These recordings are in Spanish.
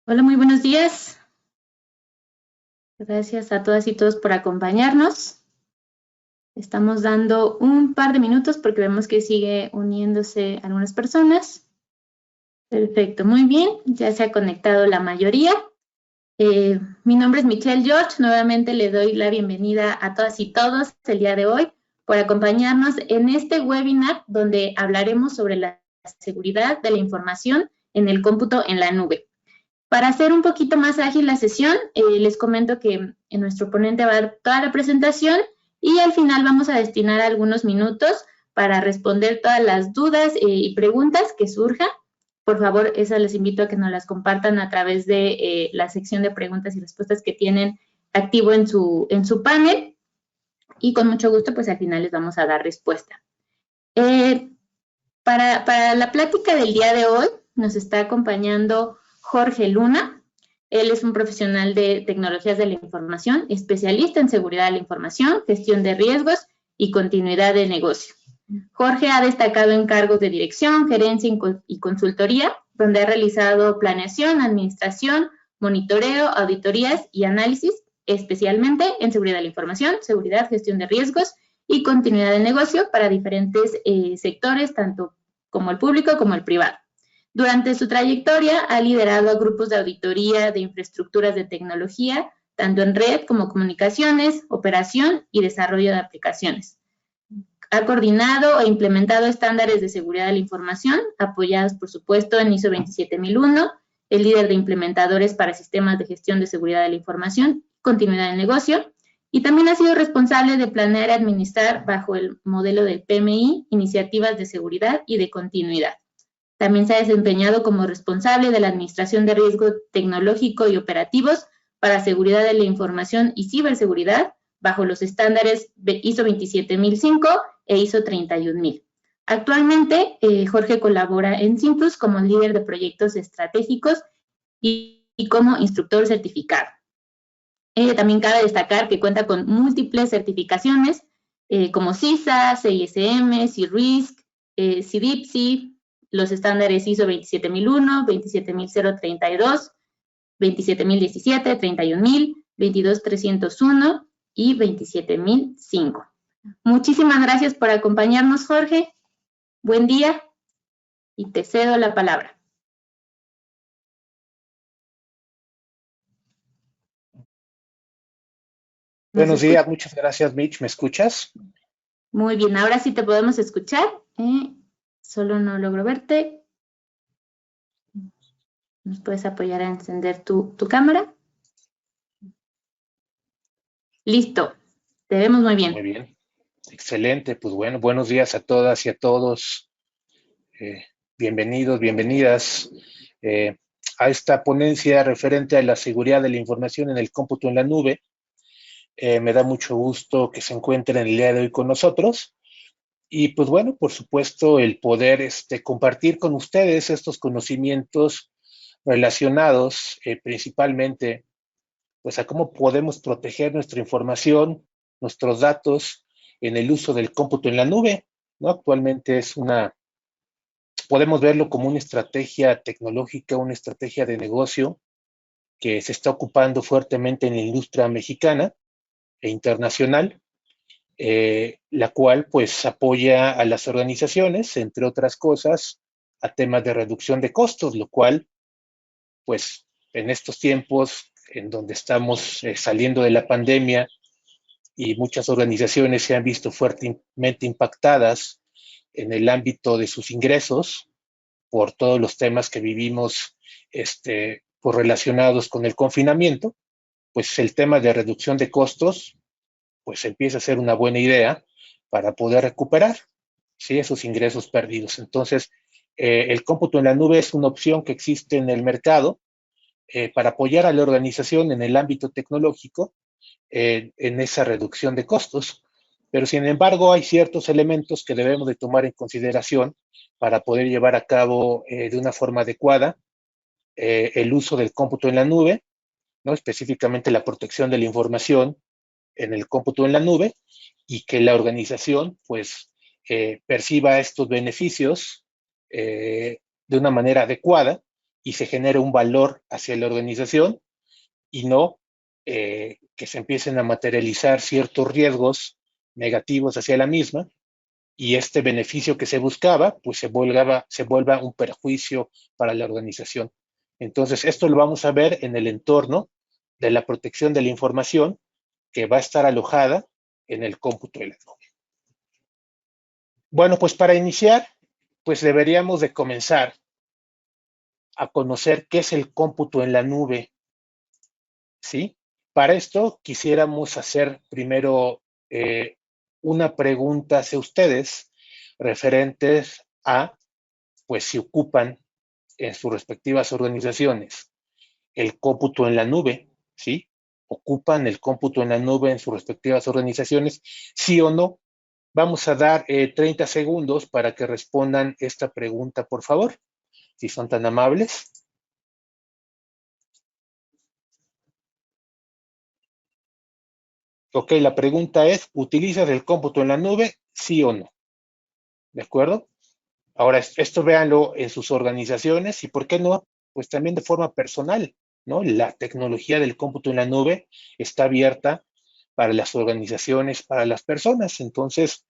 Hola, muy buenos días. Gracias a todas y todos por acompañarnos. Estamos dando un par de minutos porque vemos que sigue uniéndose algunas personas. Perfecto, muy bien. Ya se ha conectado la mayoría. Mi nombre es Michelle George. Nuevamente le doy la bienvenida a todas y todos el día de hoy por acompañarnos en este webinar donde hablaremos sobre la seguridad de la información en el cómputo en la nube. Para hacer un poquito más ágil la sesión, les comento que nuestro ponente va a dar toda la presentación y al final vamos a destinar algunos minutos para responder todas las dudas y preguntas que surjan. Por favor, esas les invito a que nos las compartan a través de la sección de preguntas y respuestas que tienen activo en su panel y con mucho gusto, pues al final les vamos a dar respuesta. Para la plática del día de hoy nos está acompañando Jorge Luna. Él es un profesional de tecnologías de la información, especialista en seguridad de la información, gestión de riesgos y continuidad de negocio. Jorge ha destacado en cargos de dirección, gerencia y consultoría, donde ha realizado planeación, administración, monitoreo, auditorías y análisis, especialmente en seguridad de la información, seguridad, gestión de riesgos y continuidad de negocio para diferentes sectores, tanto como el público como el privado. Durante su trayectoria ha liderado a grupos de auditoría de infraestructuras de tecnología, tanto en red como comunicaciones, operación y desarrollo de aplicaciones. Ha coordinado e implementado estándares de seguridad de la información, apoyados, por supuesto, en ISO 27001, el líder de implementadores para sistemas de gestión de seguridad de la información, continuidad de negocio, y también ha sido responsable de planear y administrar bajo el modelo del PMI iniciativas de seguridad y de continuidad. También se ha desempeñado como responsable de la administración de riesgo tecnológico y operativos para seguridad de la información y ciberseguridad bajo los estándares ISO 27005 e ISO 31000. Actualmente, Jorge colabora en Simplus como líder de proyectos estratégicos y como instructor certificado. También cabe destacar que cuenta con múltiples certificaciones como CISA, CISM, CIRISC, CIDIPSI, los estándares ISO 27001, 27032, 27017, 31000, 22301 y 27005. Muchísimas gracias por acompañarnos, Jorge. Buen día y te cedo la palabra. Buenos días, muchas gracias, Mitch. ¿Me escuchas? Muy bien, ahora sí te podemos escuchar. Solo no logro verte. ¿Nos puedes apoyar a encender tu cámara? Listo, te vemos muy bien. Muy bien, excelente. Pues bueno, buenos días a todas y a todos. Bienvenidos, bienvenidas a esta ponencia referente a la seguridad de la información en el cómputo en la nube. Me da mucho gusto que se encuentren el día de hoy con nosotros. Y pues bueno, por supuesto, el poder compartir con ustedes estos conocimientos relacionados principalmente pues a cómo podemos proteger nuestra información, nuestros datos en el uso del cómputo en la nube, ¿no? Actualmente podemos verlo como una estrategia tecnológica, una estrategia de negocio que se está ocupando fuertemente en la industria mexicana e internacional, la cual pues apoya a las organizaciones, entre otras cosas, a temas de reducción de costos, lo cual pues en estos tiempos en donde estamos saliendo de la pandemia y muchas organizaciones se han visto fuertemente impactadas en el ámbito de sus ingresos por todos los temas que vivimos pues relacionados con el confinamiento, pues el tema de reducción de costos pues empieza a ser una buena idea para poder recuperar, ¿sí?, esos ingresos perdidos. Entonces, el cómputo en la nube es una opción que existe en el mercado para apoyar a la organización en el ámbito tecnológico en esa reducción de costos. Pero sin embargo hay ciertos elementos que debemos de tomar en consideración para poder llevar a cabo de una forma adecuada el uso del cómputo en la nube, ¿no?, específicamente la protección de la información en el cómputo en la nube, y que la organización pues perciba estos beneficios de una manera adecuada y se genere un valor hacia la organización y no que se empiecen a materializar ciertos riesgos negativos hacia la misma y este beneficio que se buscaba, pues se vuelva un perjuicio para la organización. Entonces, esto lo vamos a ver en el entorno de la protección de la información que va a estar alojada en el cómputo de la nube. Bueno, pues para iniciar, pues deberíamos de comenzar a conocer qué es el cómputo en la nube, ¿sí? Para esto quisiéramos hacer primero una pregunta hacia ustedes referentes a, pues si ocupan en sus respectivas organizaciones el cómputo en la nube, ¿sí? ¿Ocupan el cómputo en la nube en sus respectivas organizaciones? ¿Sí o no? Vamos a dar 30 segundos para que respondan esta pregunta, por favor, si son tan amables. Ok, la pregunta es, ¿utilizas el cómputo en la nube? ¿Sí o no? ¿De acuerdo? Ahora, esto véanlo en sus organizaciones y, ¿por qué no? Pues también de forma personal, ¿no? La tecnología del cómputo en la nube está abierta para las organizaciones, para las personas. Entonces,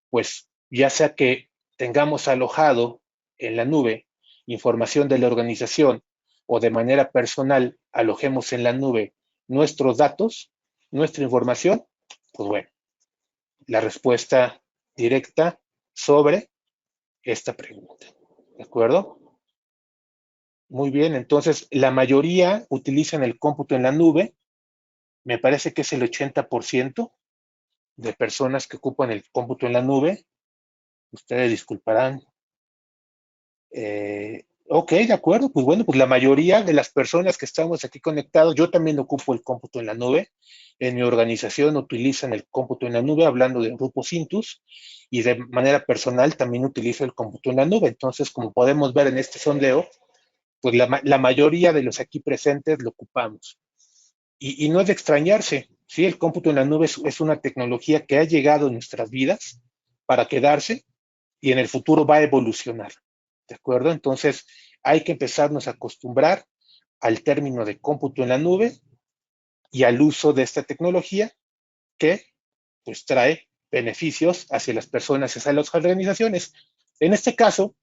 pues ya sea que tengamos alojado en la nube información de la organización o de manera personal alojemos en la nube nuestros datos, nuestra información, pues bueno, la respuesta directa sobre esta pregunta. ¿De acuerdo? Muy bien, entonces la mayoría utilizan el cómputo en la nube. Me parece que es el 80% de personas que ocupan el cómputo en la nube. Ustedes disculparán. Ok, de acuerdo. Pues bueno, pues la mayoría de las personas que estamos aquí conectados, yo también ocupo el cómputo en la nube. En mi organización utilizan el cómputo en la nube, hablando de Grupo Cintus, y de manera personal también utilizo el cómputo en la nube. Entonces, como podemos ver en este sondeo, pues la mayoría de los aquí presentes lo ocupamos. Y no es de extrañarse, ¿sí? El cómputo en la nube es una tecnología que ha llegado en nuestras vidas para quedarse y en el futuro va a evolucionar, ¿de acuerdo? Entonces, hay que empezarnos a acostumbrar al término de cómputo en la nube y al uso de esta tecnología que, pues, trae beneficios hacia las personas y hacia las organizaciones. En este caso,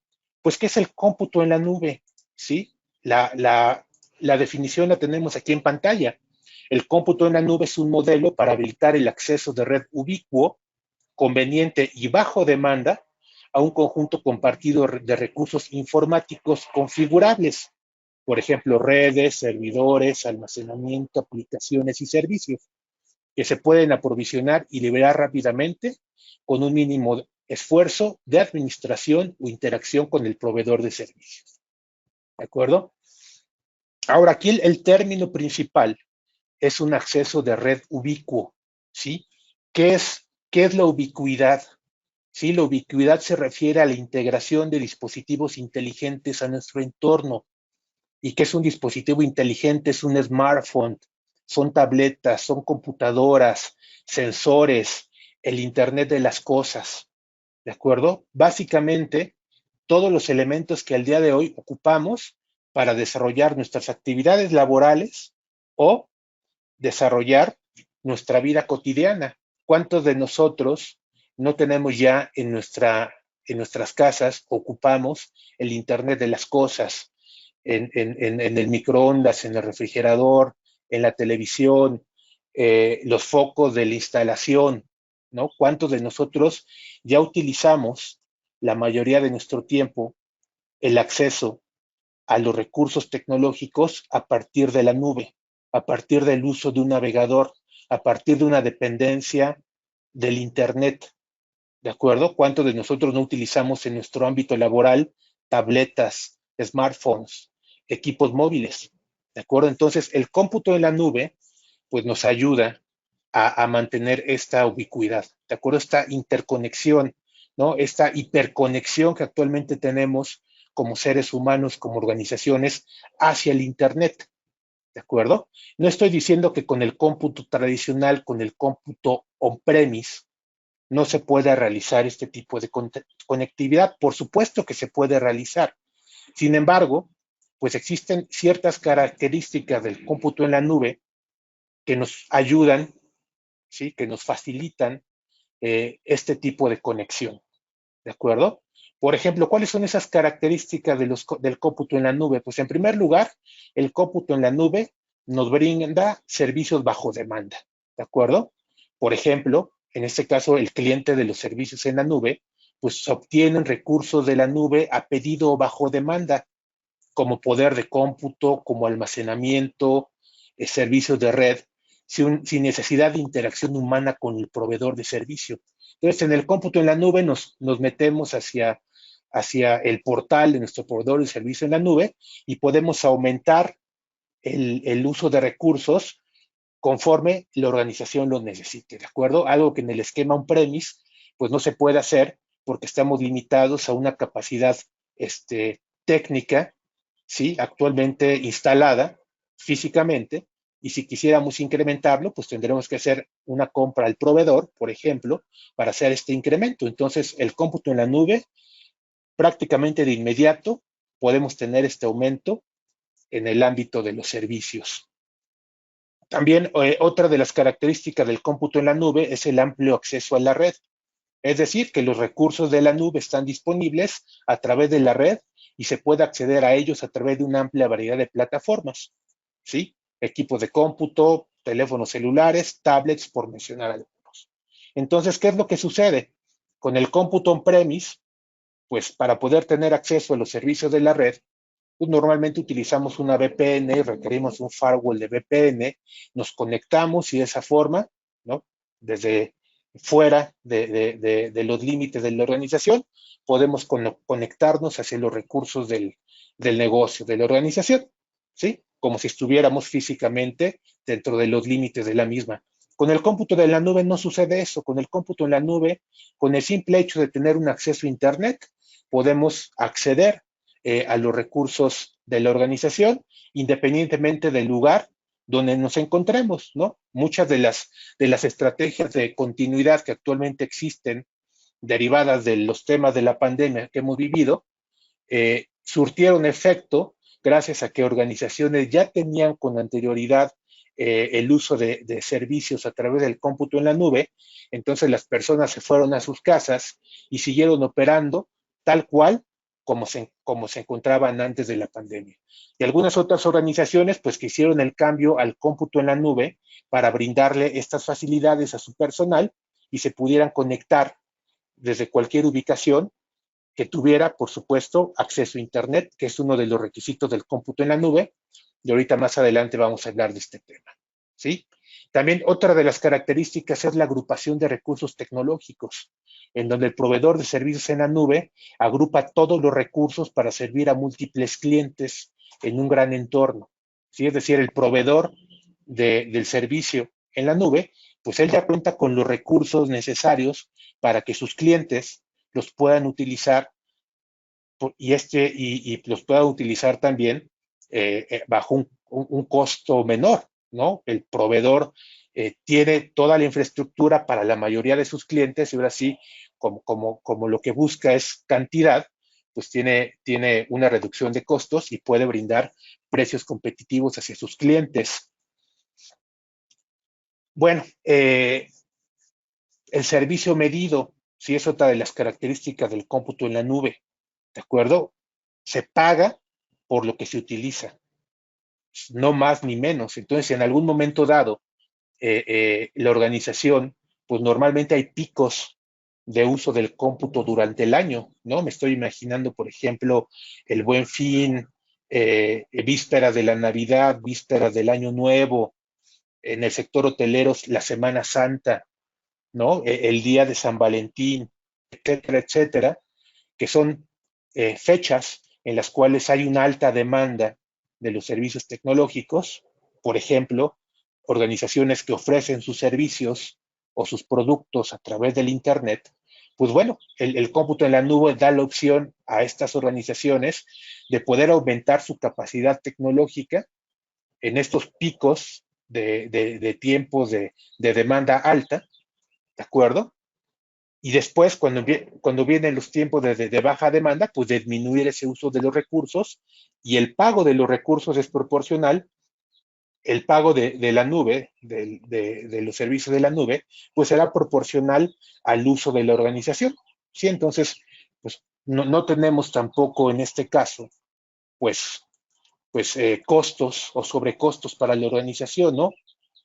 pues, ¿qué es el cómputo en la nube? ¿Sí? La definición la tenemos aquí en pantalla. El cómputo en la nube es un modelo para habilitar el acceso de red ubicuo, conveniente y bajo demanda a un conjunto compartido de recursos informáticos configurables, por ejemplo, redes, servidores, almacenamiento, aplicaciones y servicios, que se pueden aprovisionar y liberar rápidamente con un mínimo esfuerzo de administración o interacción con el proveedor de servicios. ¿De acuerdo? Ahora, aquí el término principal es un acceso de red ubicuo, ¿sí? ¿Qué es la ubicuidad? ¿Sí? La ubicuidad se refiere a la integración de dispositivos inteligentes a nuestro entorno. ¿Y qué es un dispositivo inteligente? Es un smartphone, son tabletas, son computadoras, sensores, el Internet de las cosas, ¿de acuerdo? Básicamente, todos los elementos que al día de hoy ocupamos para desarrollar nuestras actividades laborales o desarrollar nuestra vida cotidiana. ¿Cuántos de nosotros no tenemos ya en nuestras casas, ocupamos el Internet de las cosas, en el microondas, en el refrigerador, en la televisión, los focos de la instalación, ¿no? ¿Cuántos de nosotros ya utilizamos la mayoría de nuestro tiempo el acceso a los recursos tecnológicos a partir de la nube, a partir del uso de un navegador, a partir de una dependencia del Internet? ¿De acuerdo? ¿Cuántos de nosotros no utilizamos en nuestro ámbito laboral tabletas, smartphones, equipos móviles? ¿De acuerdo? Entonces, el cómputo en la nube, pues nos ayuda a mantener esta ubicuidad, ¿de acuerdo? Esta interconexión, ¿no? Esta hiperconexión que actualmente tenemos como seres humanos, como organizaciones, hacia el Internet, ¿de acuerdo? No estoy diciendo que con el cómputo tradicional, con el cómputo on-premise, no se pueda realizar este tipo de conectividad. Por supuesto que se puede realizar. Sin embargo, pues existen ciertas características del cómputo en la nube que nos ayudan, ¿sí? Que nos facilitan este tipo de conexión, ¿de acuerdo? Por ejemplo, ¿cuáles son esas características del cómputo en la nube? Pues en primer lugar, el cómputo en la nube nos brinda servicios bajo demanda, ¿de acuerdo? Por ejemplo, en este caso, el cliente de los servicios en la nube, pues obtienen recursos de la nube a pedido o bajo demanda, como poder de cómputo, como almacenamiento, servicios de red, sin necesidad de interacción humana con el proveedor de servicio. Entonces, en el cómputo en la nube nos metemos hacia el portal de nuestro proveedor de servicio en la nube y podemos aumentar el uso de recursos conforme la organización lo necesite, ¿de acuerdo? Algo que en el esquema on-premise pues no se puede hacer porque estamos limitados a una capacidad técnica, ¿sí? Actualmente instalada físicamente, y si quisiéramos incrementarlo, pues tendremos que hacer una compra al proveedor, por ejemplo, para hacer este incremento. Entonces, el cómputo en la nube, prácticamente de inmediato, podemos tener este aumento en el ámbito de los servicios. También otra de las características del cómputo en la nube es el amplio acceso a la red. Es decir, que los recursos de la nube están disponibles a través de la red y se puede acceder a ellos a través de una amplia variedad de plataformas, ¿sí? Equipos de cómputo, teléfonos celulares, tablets, por mencionar algunos. Entonces, ¿qué es lo que sucede? Con el cómputo on-premise, pues para poder tener acceso a los servicios de la red, pues normalmente utilizamos una VPN, requerimos un firewall de VPN, nos conectamos y de esa forma, ¿no? Desde fuera de los límites de la organización, podemos conectarnos hacia los recursos del negocio, de la organización, ¿sí? Como si estuviéramos físicamente dentro de los límites de la misma. Con el cómputo de la nube no sucede eso. Con el cómputo en la nube, con el simple hecho de tener un acceso a Internet, podemos acceder a los recursos de la organización, independientemente del lugar donde nos encontremos, ¿no? Muchas de las estrategias de continuidad que actualmente existen, derivadas de los temas de la pandemia que hemos vivido, surtieron efecto gracias a que organizaciones ya tenían con anterioridad el uso de servicios a través del cómputo en la nube. Entonces las personas se fueron a sus casas y siguieron operando tal cual como se encontraban antes de la pandemia. Y algunas otras organizaciones pues que hicieron el cambio al cómputo en la nube para brindarle estas facilidades a su personal y se pudieran conectar desde cualquier ubicación que tuviera, por supuesto, acceso a Internet, que es uno de los requisitos del cómputo en la nube, y ahorita más adelante vamos a hablar de este tema, ¿sí? También otra de las características es la agrupación de recursos tecnológicos, en donde el proveedor de servicios en la nube agrupa todos los recursos para servir a múltiples clientes en un gran entorno, ¿sí? Es decir, el proveedor del servicio en la nube, pues él ya cuenta con los recursos necesarios para que sus clientes los puedan utilizar y los puedan utilizar también bajo un costo menor, ¿no? El proveedor tiene toda la infraestructura para la mayoría de sus clientes y ahora sí, como lo que busca es cantidad, pues tiene una reducción de costos y puede brindar precios competitivos hacia sus clientes. Bueno, el servicio medido, sí es otra de las características del cómputo en la nube, ¿de acuerdo? Se paga por lo que se utiliza, no más ni menos. Entonces, en algún momento dado, la organización, pues normalmente hay picos de uso del cómputo durante el año, ¿no? Me estoy imaginando, por ejemplo, el Buen Fin, vísperas de la Navidad, vísperas del Año Nuevo, en el sector hotelero, la Semana Santa, ¿no? El día de San Valentín, etcétera, etcétera, que son fechas en las cuales hay una alta demanda de los servicios tecnológicos, por ejemplo, organizaciones que ofrecen sus servicios o sus productos a través del Internet, pues bueno, el cómputo en la nube da la opción a estas organizaciones de poder aumentar su capacidad tecnológica en estos picos de tiempos de demanda alta, ¿de acuerdo? Y después, cuando vienen los tiempos de baja demanda, pues disminuir ese uso de los recursos y el pago de los recursos es proporcional, el pago de la nube, de los servicios de la nube, pues será proporcional al uso de la organización. ¿Sí? Entonces, pues no tenemos tampoco en este caso, pues, costos o sobrecostos para la organización, ¿no?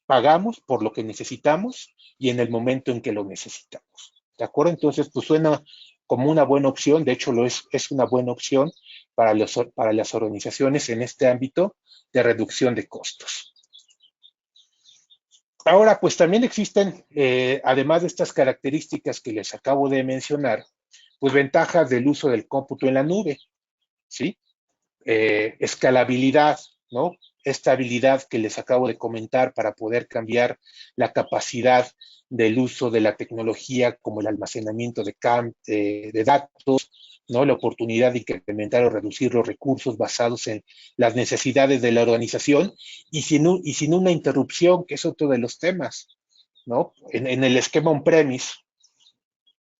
Pagamos por lo que necesitamos y en el momento en que lo necesitamos. ¿De acuerdo? Entonces, pues suena como una buena opción, de hecho es una buena opción para las organizaciones en este ámbito de reducción de costos. Ahora, pues también existen, además de estas características que les acabo de mencionar, pues ventajas del uso del cómputo en la nube, ¿sí? Escalabilidad, ¿no? Esta habilidad que les acabo de comentar para poder cambiar la capacidad del uso de la tecnología como el almacenamiento de datos, ¿no? La oportunidad de incrementar o reducir los recursos basados en las necesidades de la organización y sin una interrupción, que es otro de los temas, ¿no? En el esquema on-premise,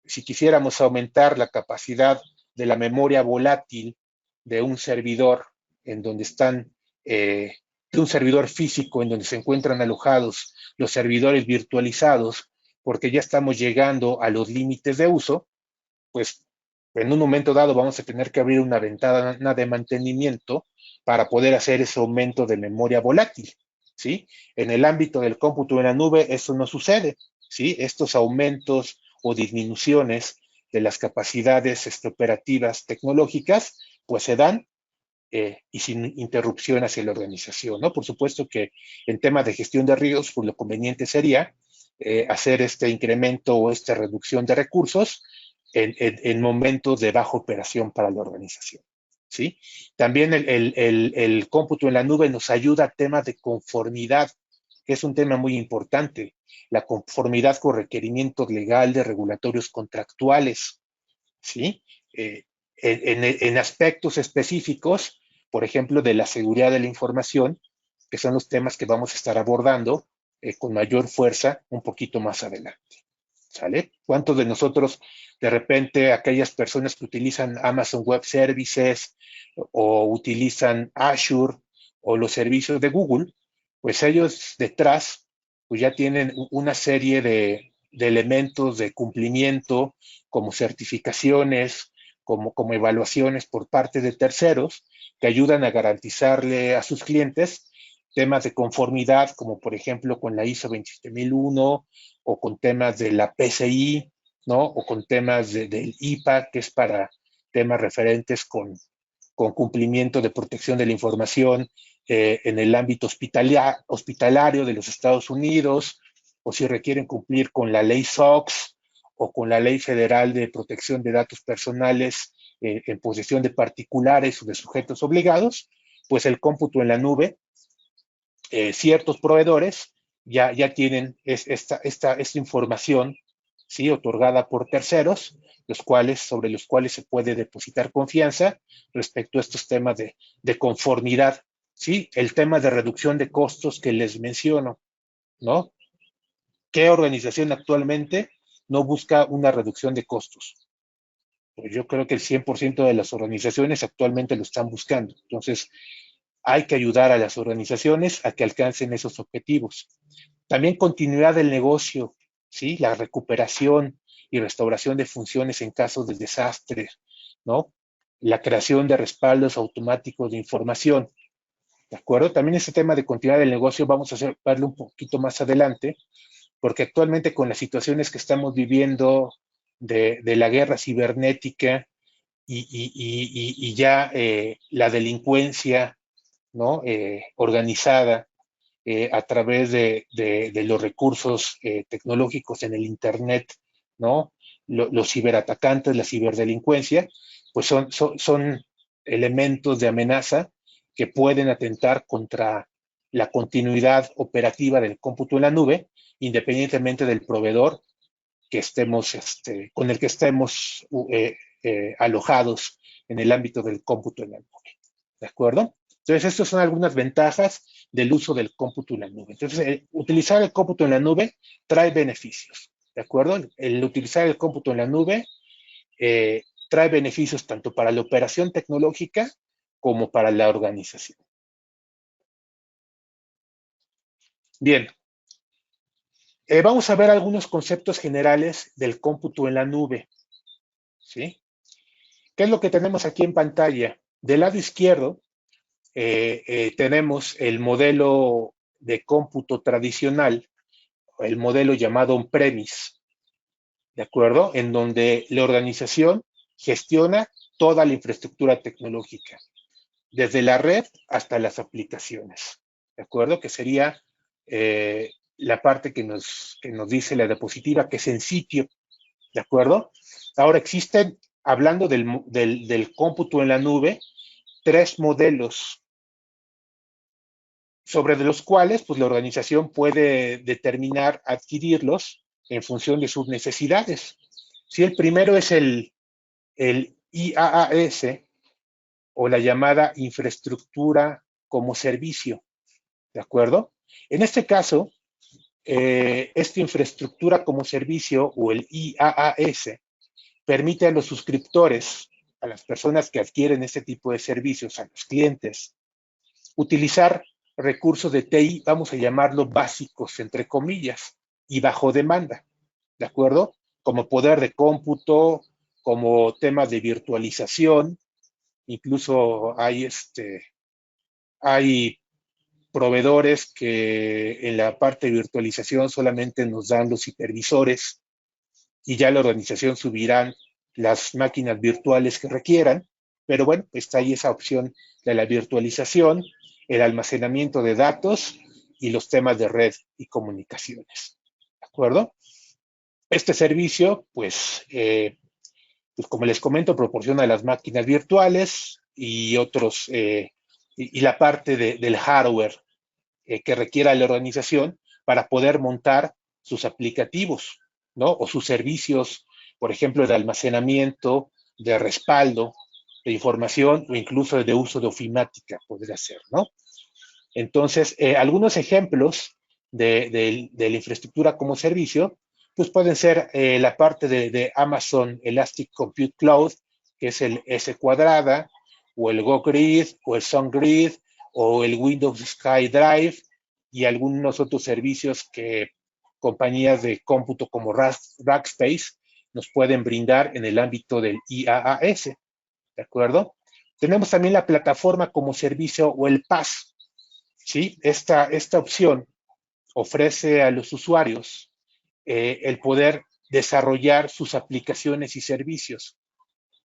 si quisiéramos aumentar la capacidad de la memoria volátil de un servidor en donde están, de un servidor físico en donde se encuentran alojados los servidores virtualizados, porque ya estamos llegando a los límites de uso, pues en un momento dado vamos a tener que abrir una ventana de mantenimiento para poder hacer ese aumento de memoria volátil, ¿sí? En el ámbito del cómputo en la nube eso no sucede, ¿sí? Estos aumentos o disminuciones de las capacidades operativas tecnológicas, pues se dan y sin interrupción hacia la organización, ¿no? Por supuesto que en temas de gestión de riesgos, pues lo conveniente sería hacer este incremento o esta reducción de recursos en momentos de baja operación para la organización, ¿sí? También el cómputo en la nube nos ayuda a temas de conformidad, que es un tema muy importante, la conformidad con requerimientos legales, regulatorios contractuales, ¿sí? En aspectos específicos, por ejemplo, de la seguridad de la información, que son los temas que vamos a estar abordando con mayor fuerza un poquito más adelante. ¿Sale? ¿Cuántos de nosotros, de repente, aquellas personas que utilizan Amazon Web Services o utilizan Azure o los servicios de Google, pues ellos detrás pues ya tienen una serie de elementos de cumplimiento como certificaciones, como evaluaciones por parte de terceros que ayudan a garantizarle a sus clientes temas de conformidad, como por ejemplo con la ISO 27001 o con temas de la PCI, ¿no? O con temas del IPA, que es para temas referentes con cumplimiento de protección de la información en el ámbito hospitalario de los Estados Unidos, o si requieren cumplir con la ley SOX o con la ley federal de protección de datos personales en posesión de particulares o de sujetos obligados, pues el cómputo en la nube, ciertos proveedores ya tienen esta información, ¿sí? Otorgada por terceros, sobre los cuales se puede depositar confianza respecto a estos temas de conformidad, ¿sí? El tema de reducción de costos que les menciono, ¿no? ¿Qué organización actualmente no busca una reducción de costos? Pues yo creo que el 100% de las organizaciones actualmente lo están buscando. Entonces, hay que ayudar a las organizaciones a que alcancen esos objetivos. También continuidad del negocio, ¿sí? La recuperación y restauración de funciones en casos de desastre, ¿no? La creación de respaldos automáticos de información, ¿de acuerdo? También ese tema de continuidad del negocio vamos a verlo un poquito más adelante, porque actualmente con las situaciones que estamos viviendo de la guerra cibernética y ya la delincuencia, ¿no? Organizada a través de los recursos tecnológicos en el Internet, ¿no? Los ciberatacantes, la ciberdelincuencia, pues son elementos de amenaza que pueden atentar contra la continuidad operativa del cómputo en la nube, independientemente del proveedor que estemos, con el que estemos alojados en el ámbito del cómputo en la nube. ¿De acuerdo? Entonces, estas son algunas ventajas del uso del cómputo en la nube. Entonces, utilizar el cómputo en la nube trae beneficios, ¿de acuerdo? El utilizar el cómputo en la nube trae beneficios tanto para la operación tecnológica como para la organización. Bien, vamos a ver algunos conceptos generales del cómputo en la nube, ¿sí? ¿Qué es lo que tenemos aquí en pantalla? Del lado izquierdo tenemos el modelo de cómputo tradicional, el modelo llamado on-premise, ¿de acuerdo? En donde la organización gestiona toda la infraestructura tecnológica, desde la red hasta las aplicaciones, ¿de acuerdo? Que sería la parte que nos dice la diapositiva, que es en sitio, ¿de acuerdo? Ahora existen, hablando del cómputo en la nube, 3 modelos sobre los cuales pues, la organización puede determinar adquirirlos en función de sus necesidades. Si el primero es el IaaS, o la llamada infraestructura como servicio, ¿de acuerdo? En este caso, esta infraestructura como servicio o el IaaS permite a los suscriptores, a las personas que adquieren este tipo de servicios, a los clientes, utilizar recursos de TI, vamos a llamarlo básicos, entre comillas, y bajo demanda, ¿de acuerdo? Como poder de cómputo, como temas de virtualización, incluso hay proveedores que en la parte de virtualización solamente nos dan los hipervisores y ya la organización subirán las máquinas virtuales que requieran, pero bueno, está ahí esa opción de la virtualización, el almacenamiento de datos y los temas de red y comunicaciones. ¿De acuerdo? Este servicio, pues como les comento, proporciona las máquinas virtuales y otros, y la parte del hardware que requiera la organización para poder montar sus aplicativos, ¿no? O sus servicios, por ejemplo, de almacenamiento, de respaldo, de información o incluso de uso de ofimática, podría ser, ¿no? Entonces, algunos ejemplos de la infraestructura como servicio, pues pueden ser la parte de Amazon Elastic Compute Cloud, que es el S cuadrada, o el GoGrid, o el SunGrid, o el Windows Sky Drive, y algunos otros servicios que compañías de cómputo como Rackspace nos pueden brindar en el ámbito del IaaS, ¿de acuerdo? Tenemos también la plataforma como servicio o el PaaS, ¿sí? Esta opción ofrece a los usuarios el poder desarrollar sus aplicaciones y servicios.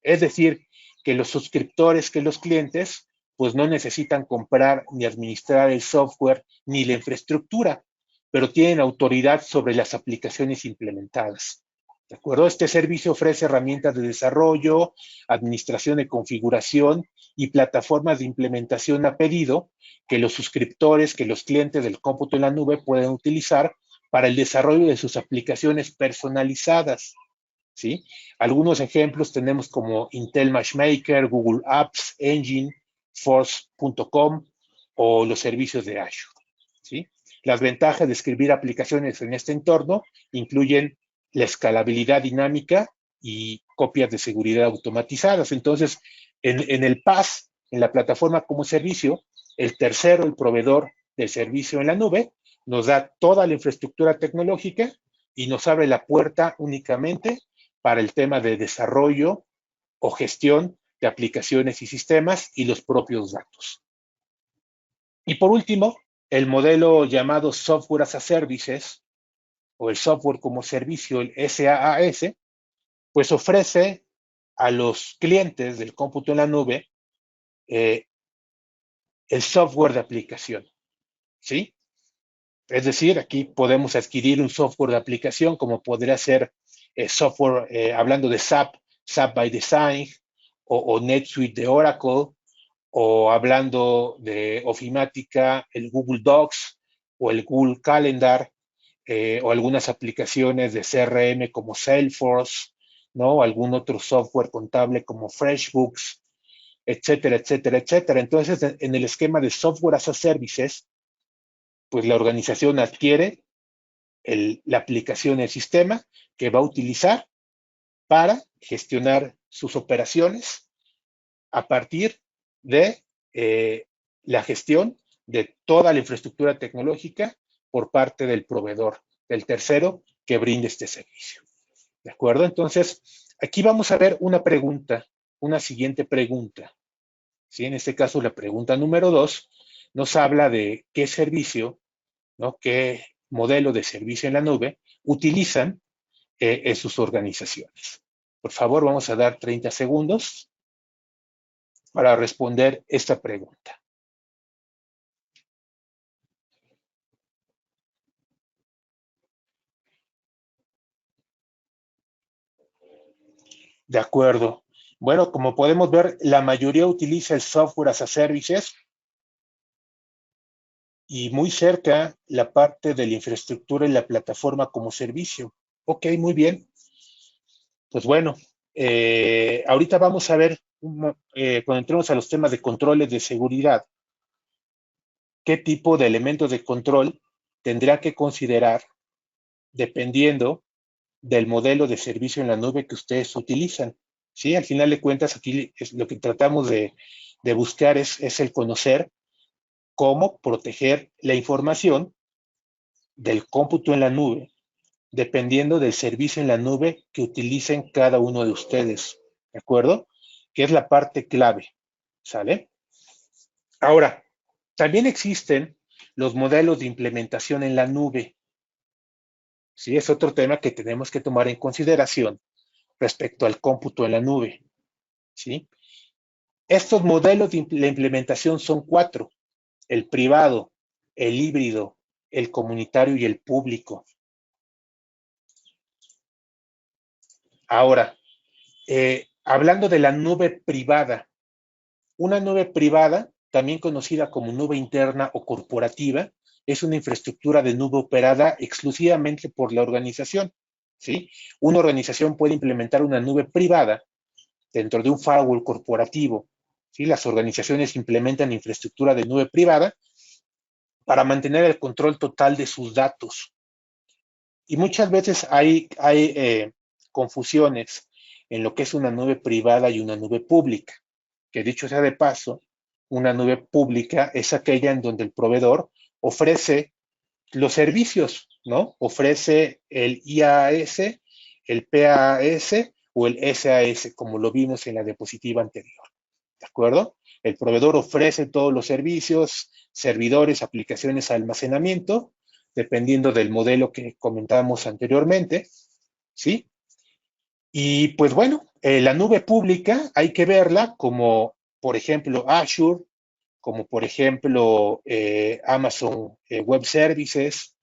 Es decir, que los suscriptores, que los clientes, pues no necesitan comprar ni administrar el software ni la infraestructura, pero tienen autoridad sobre las aplicaciones implementadas. ¿De acuerdo? Este servicio ofrece herramientas de desarrollo, administración de configuración y plataformas de implementación a pedido que los suscriptores, que los clientes del cómputo en la nube pueden utilizar para el desarrollo de sus aplicaciones personalizadas, ¿sí? Algunos ejemplos tenemos como Intel Matchmaker, Google Apps Engine, Force.com o los servicios de Azure, ¿sí? Las ventajas de escribir aplicaciones en este entorno incluyen la escalabilidad dinámica y copias de seguridad automatizadas. Entonces, en el PaaS, en la plataforma como servicio, el tercero, el proveedor del servicio en la nube, nos da toda la infraestructura tecnológica y nos abre la puerta únicamente para el tema de desarrollo o gestión de aplicaciones y sistemas y los propios datos. Y por último, el modelo llamado Software as a Services o el software como servicio, el SaaS, pues ofrece a los clientes del cómputo en la nube el software de aplicación, ¿sí? Es decir, aquí podemos adquirir un software de aplicación como podría ser software, hablando de SAP, SAP by Design, o NetSuite de Oracle, o hablando de ofimática, el Google Docs o el Google Calendar, o algunas aplicaciones de CRM como Salesforce, ¿no? O algún otro software contable como FreshBooks, etcétera, etcétera, etcétera. Entonces, en el esquema de software as a services, pues la organización adquiere la aplicación, el sistema que va a utilizar para gestionar sus operaciones a partir de la gestión de toda la infraestructura tecnológica por parte del proveedor, del tercero que brinde este servicio. ¿De acuerdo? Entonces, aquí vamos a ver una pregunta, una siguiente pregunta. ¿Sí? En este caso, la pregunta número 2 nos habla de qué servicio, ¿no? Qué modelo de servicio en la nube utilizan en sus organizaciones. Por favor, vamos a dar 30 segundos para responder esta pregunta. De acuerdo. Bueno, como podemos ver, la mayoría utiliza el software as a services y muy cerca la parte de la infraestructura y la plataforma como servicio. Ok, muy bien. Pues bueno, ahorita vamos a ver, cuando entremos a los temas de controles de seguridad, qué tipo de elementos de control tendrá que considerar dependiendo del modelo de servicio en la nube que ustedes utilizan. ¿Sí? Al final de cuentas, aquí es lo que tratamos de buscar es el conocer cómo proteger la información del cómputo en la nube, dependiendo del servicio en la nube que utilicen cada uno de ustedes. ¿De acuerdo? Que es la parte clave. ¿Sale? Ahora, también existen los modelos de implementación en la nube. Sí, es otro tema que tenemos que tomar en consideración respecto al cómputo en la nube. ¿Sí? Estos modelos de la implementación son 4: el privado, el híbrido, el comunitario y el público. Ahora, hablando de la nube privada, una nube privada, también conocida como nube interna o corporativa, es una infraestructura de nube operada exclusivamente por la organización. ¿Sí? Una organización puede implementar una nube privada dentro de un firewall corporativo. ¿Sí? Las organizaciones implementan infraestructura de nube privada para mantener el control total de sus datos. Y muchas veces hay confusiones en lo que es una nube privada y una nube pública. Que dicho sea de paso, una nube pública es aquella en donde el proveedor ofrece los servicios, ¿no? Ofrece el IaaS, el PaaS o el SaaS, como lo vimos en la diapositiva anterior. ¿De acuerdo? El proveedor ofrece todos los servicios, servidores, aplicaciones, almacenamiento, dependiendo del modelo que comentábamos anteriormente, ¿sí? Y pues bueno, la nube pública hay que verla como, por ejemplo, Azure, como por ejemplo Amazon Web Services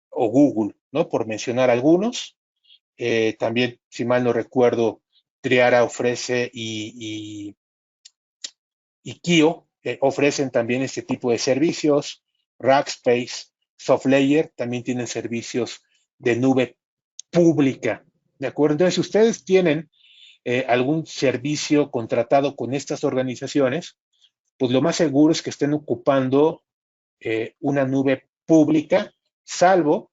o Google, ¿no? Por mencionar algunos. También, si mal no recuerdo, Triara ofrece y Kio ofrecen también este tipo de servicios. Rackspace, SoftLayer también tienen servicios de nube pública. ¿De acuerdo? Entonces, si ustedes tienen algún servicio contratado con estas organizaciones, pues lo más seguro es que estén ocupando una nube pública, salvo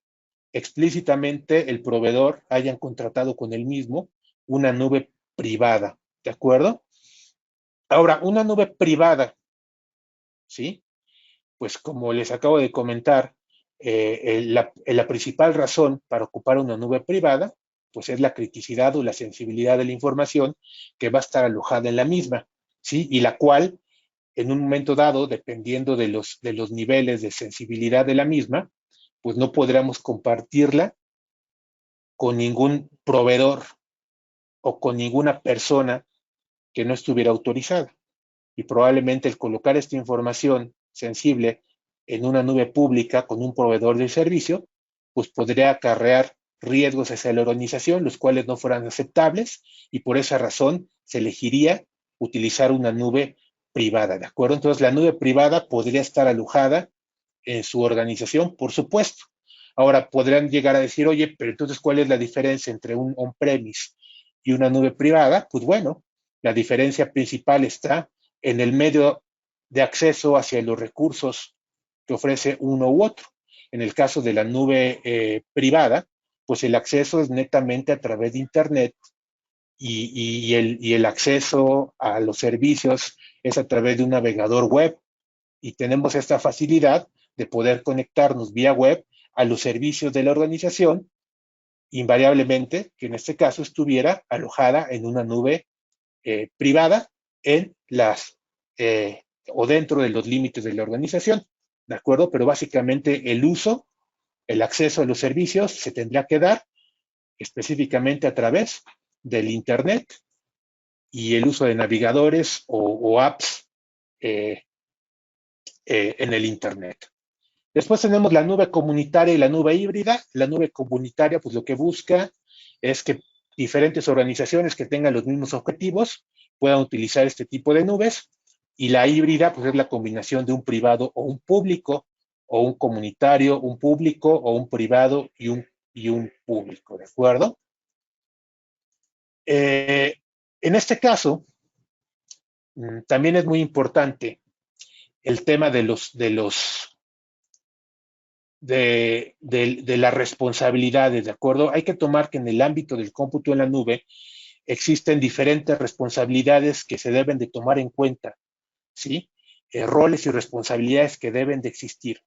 explícitamente el proveedor hayan contratado con el mismo una nube privada. ¿De acuerdo? Ahora, una nube privada, ¿sí? Pues como les acabo de comentar, la principal razón para ocupar una nube privada, pues es la criticidad o la sensibilidad de la información que va a estar alojada en la misma, ¿sí? Y la cual, en un momento dado, dependiendo de los niveles de sensibilidad de la misma, pues no podremos compartirla con ningún proveedor o con ninguna persona que no estuviera autorizada. Y probablemente el colocar esta información sensible en una nube pública con un proveedor de servicio, pues podría acarrear riesgos hacia la organización, los cuales no fueran aceptables, y por esa razón se elegiría utilizar una nube privada, ¿de acuerdo? Entonces, la nube privada podría estar alojada en su organización, por supuesto. Ahora, podrían llegar a decir, oye, pero entonces, ¿cuál es la diferencia entre un on-premise y una nube privada? Pues bueno, la diferencia principal está en el medio de acceso hacia los recursos que ofrece uno u otro. En el caso de la nube privada, pues el acceso es netamente a través de Internet y el acceso a los servicios es a través de un navegador web, y tenemos esta facilidad de poder conectarnos vía web a los servicios de la organización, invariablemente que en este caso estuviera alojada en una nube privada en o dentro de los límites de la organización, ¿de acuerdo? Pero básicamente el acceso a los servicios se tendrá que dar específicamente a través del Internet y el uso de navegadores o apps en el Internet. Después tenemos la nube comunitaria y la nube híbrida. La nube comunitaria, pues lo que busca es que diferentes organizaciones que tengan los mismos objetivos puedan utilizar este tipo de nubes, y la híbrida, pues es la combinación de un privado o un público, o un comunitario, un público, o un privado y un público, ¿de acuerdo? En este caso, también es muy importante el tema de las responsabilidades, ¿de acuerdo? Hay que tomar que en el ámbito del cómputo en la nube existen diferentes responsabilidades que se deben de tomar en cuenta, ¿sí? Roles y responsabilidades que deben de existir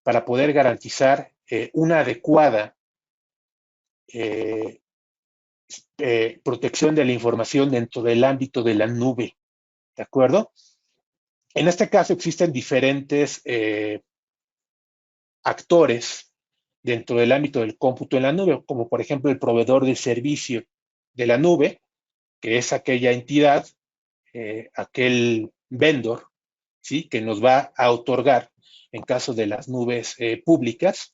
para poder garantizar una adecuada protección de la información dentro del ámbito de la nube, ¿de acuerdo? En este caso existen diferentes actores dentro del ámbito del cómputo en la nube, como por ejemplo el proveedor de servicio de la nube, que es aquella entidad, aquel vendor, ¿sí? Que nos va a otorgar, en caso de las nubes públicas,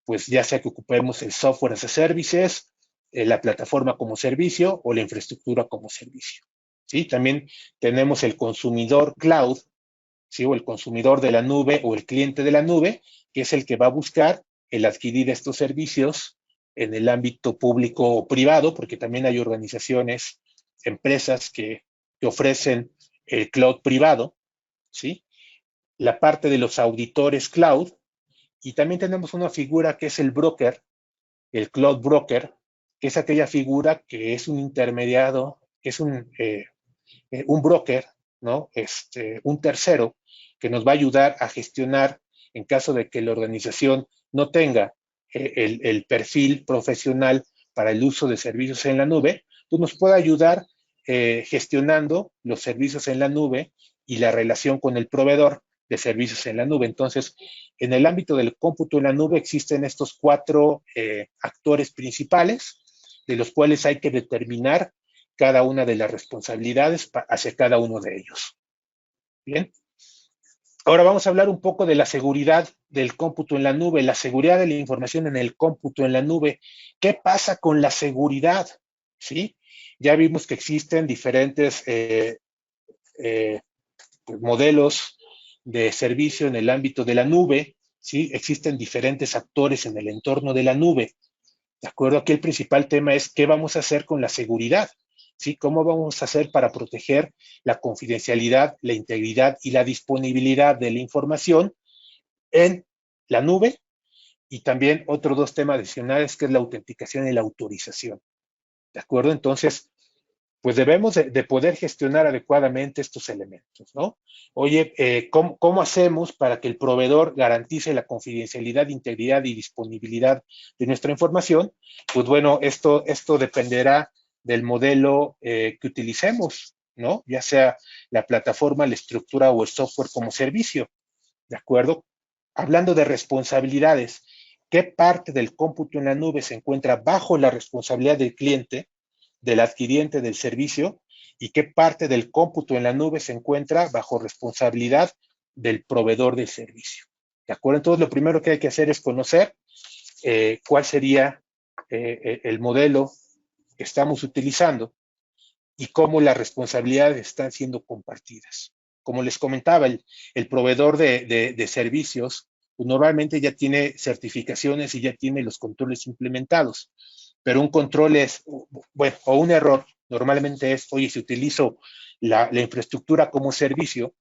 pues ya sea que ocupemos el software as a services, la plataforma como servicio o la infraestructura como servicio, ¿sí? También tenemos el consumidor cloud, ¿sí? O el consumidor de la nube o el cliente de la nube, que es el que va a buscar el adquirir estos servicios en el ámbito público o privado, porque también hay organizaciones, empresas que ofrecen el cloud privado, ¿sí? La parte de los auditores cloud, y también tenemos una figura que es el broker, el cloud broker, que es aquella figura que es un intermediado, es un broker, ¿no? Un tercero que nos va a ayudar a gestionar en caso de que la organización no tenga el perfil profesional para el uso de servicios en la nube, pues nos puede ayudar gestionando los servicios en la nube y la relación con el proveedor de servicios en la nube. Entonces, en el ámbito del cómputo en la nube existen estos 4 actores principales, de los cuales hay que determinar cada una de las responsabilidades hacia cada uno de ellos. Bien. Ahora vamos a hablar un poco de la seguridad del cómputo en la nube, la seguridad de la información en el cómputo en la nube. ¿Qué pasa con la seguridad? ¿Sí? Ya vimos que existen diferentes modelos de servicio en el ámbito de la nube, ¿sí? Existen diferentes actores en el entorno de la nube. ¿De acuerdo? Aquí el principal tema es qué vamos a hacer con la seguridad, ¿sí? ¿Cómo vamos a hacer para proteger la confidencialidad, la integridad y la disponibilidad de la información en la nube? Y también otros 2 temas adicionales, que es la autenticación y la autorización. ¿De acuerdo? Entonces, pues debemos de poder gestionar adecuadamente estos elementos, ¿no? Oye, ¿cómo hacemos para que el proveedor garantice la confidencialidad, integridad y disponibilidad de nuestra información? Pues bueno, esto dependerá del modelo que utilicemos, ¿no? Ya sea la plataforma, la estructura o el software como servicio, ¿de acuerdo? Hablando de responsabilidades, ¿qué parte del cómputo en la nube se encuentra bajo la responsabilidad del cliente, del adquiriente del servicio, y qué parte del cómputo en la nube se encuentra bajo responsabilidad del proveedor del servicio? ¿De acuerdo? Entonces, lo primero que hay que hacer es conocer cuál sería el modelo que estamos utilizando y cómo las responsabilidades están siendo compartidas. Como les comentaba, el proveedor de servicios normalmente ya tiene certificaciones y ya tiene los controles implementados, pero un control es, bueno, o un error normalmente es, oye, si utilizo la infraestructura como servicio,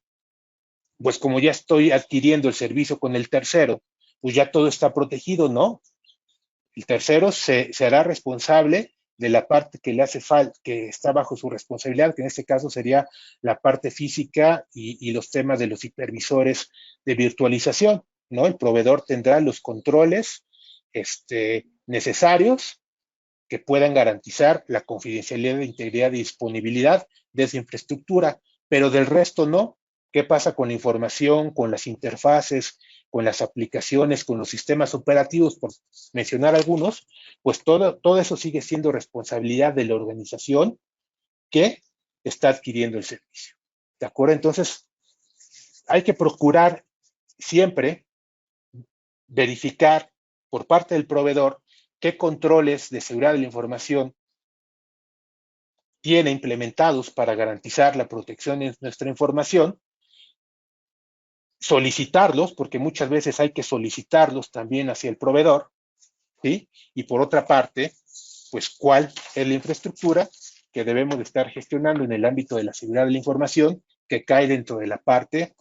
pues como ya estoy adquiriendo el servicio con el tercero, pues ya todo está protegido, ¿no? El tercero se hará responsable de la parte que le hace falta, que está bajo su responsabilidad, que en este caso sería la parte física y los temas de los hipervisores de virtualización, ¿no? El proveedor tendrá los controles necesarios que puedan garantizar la confidencialidad, integridad y disponibilidad de esa infraestructura, pero del resto no. ¿Qué pasa con la información, con las interfaces, con las aplicaciones, con los sistemas operativos, por mencionar algunos? Pues todo eso sigue siendo responsabilidad de la organización que está adquiriendo el servicio. ¿De acuerdo? Entonces, hay que procurar siempre verificar por parte del proveedor qué controles de seguridad de la información tiene implementados para garantizar la protección de nuestra información, solicitarlos, porque muchas veces hay que solicitarlos también hacia el proveedor, ¿sí? Y por otra parte, pues cuál es la infraestructura que debemos de estar gestionando en el ámbito de la seguridad de la información que cae dentro de la parte,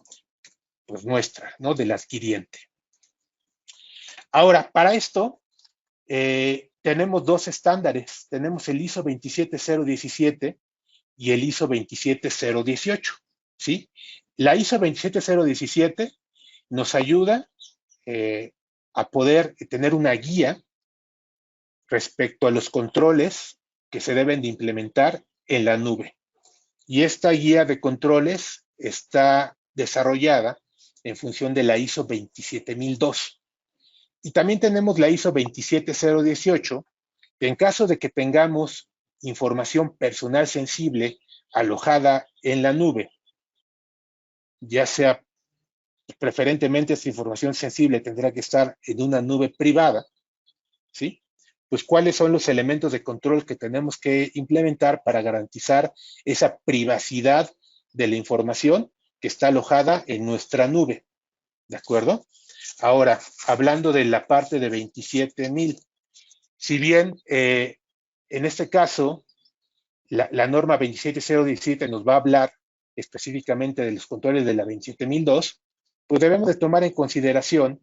pues nuestra, ¿no? Del adquiriente. Ahora, para esto, tenemos dos estándares. Tenemos el ISO 27017 y el ISO 27018, ¿sí? La ISO 27017 nos ayuda a poder tener una guía respecto a los controles que se deben de implementar en la nube. Y esta guía de controles está desarrollada en función de la ISO 27002. Y también tenemos la ISO 27018, que en caso de que tengamos información personal sensible alojada en la nube, ya sea preferentemente esta información sensible tendrá que estar en una nube privada, ¿sí? Pues cuáles son los elementos de control que tenemos que implementar para garantizar esa privacidad de la información que está alojada en nuestra nube, ¿de acuerdo? Ahora, hablando de la parte de 27000, si bien en este caso la norma 27017 nos va a hablar específicamente de los controles de la 27002, pues debemos de tomar en consideración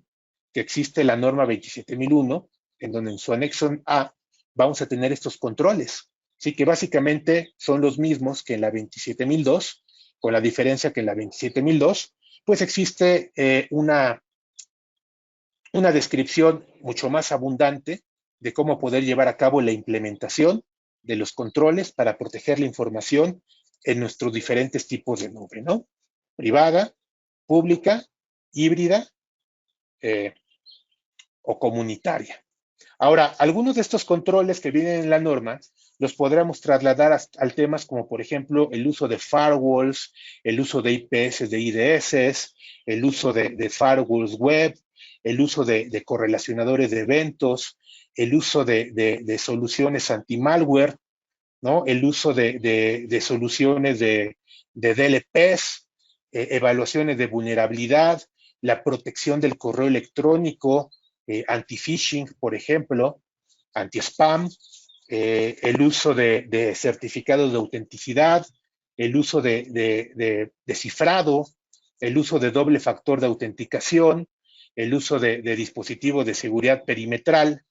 que existe la norma 27001, en donde en su anexo A vamos a tener estos controles, ¿sí? Que básicamente son los mismos que en la 27002, con la diferencia que en la 27002, pues existe una descripción mucho más abundante de cómo poder llevar a cabo la implementación de los controles para proteger la información en nuestros diferentes tipos de nube, ¿no? Privada, pública, híbrida o comunitaria. Ahora, algunos de estos controles que vienen en la norma los podremos trasladar al temas como, por ejemplo, el uso de firewalls, el uso de IPS, de IDS, el uso de firewalls web, el uso de correlacionadores de eventos, el uso de soluciones anti-malware, ¿no? El uso de soluciones de DLPs, evaluaciones de vulnerabilidad, la protección del correo electrónico, anti-phishing, por ejemplo, anti-spam, el uso de certificados de autenticidad, el uso de cifrado, el uso de doble factor de autenticación, el uso de dispositivos de seguridad perimetral,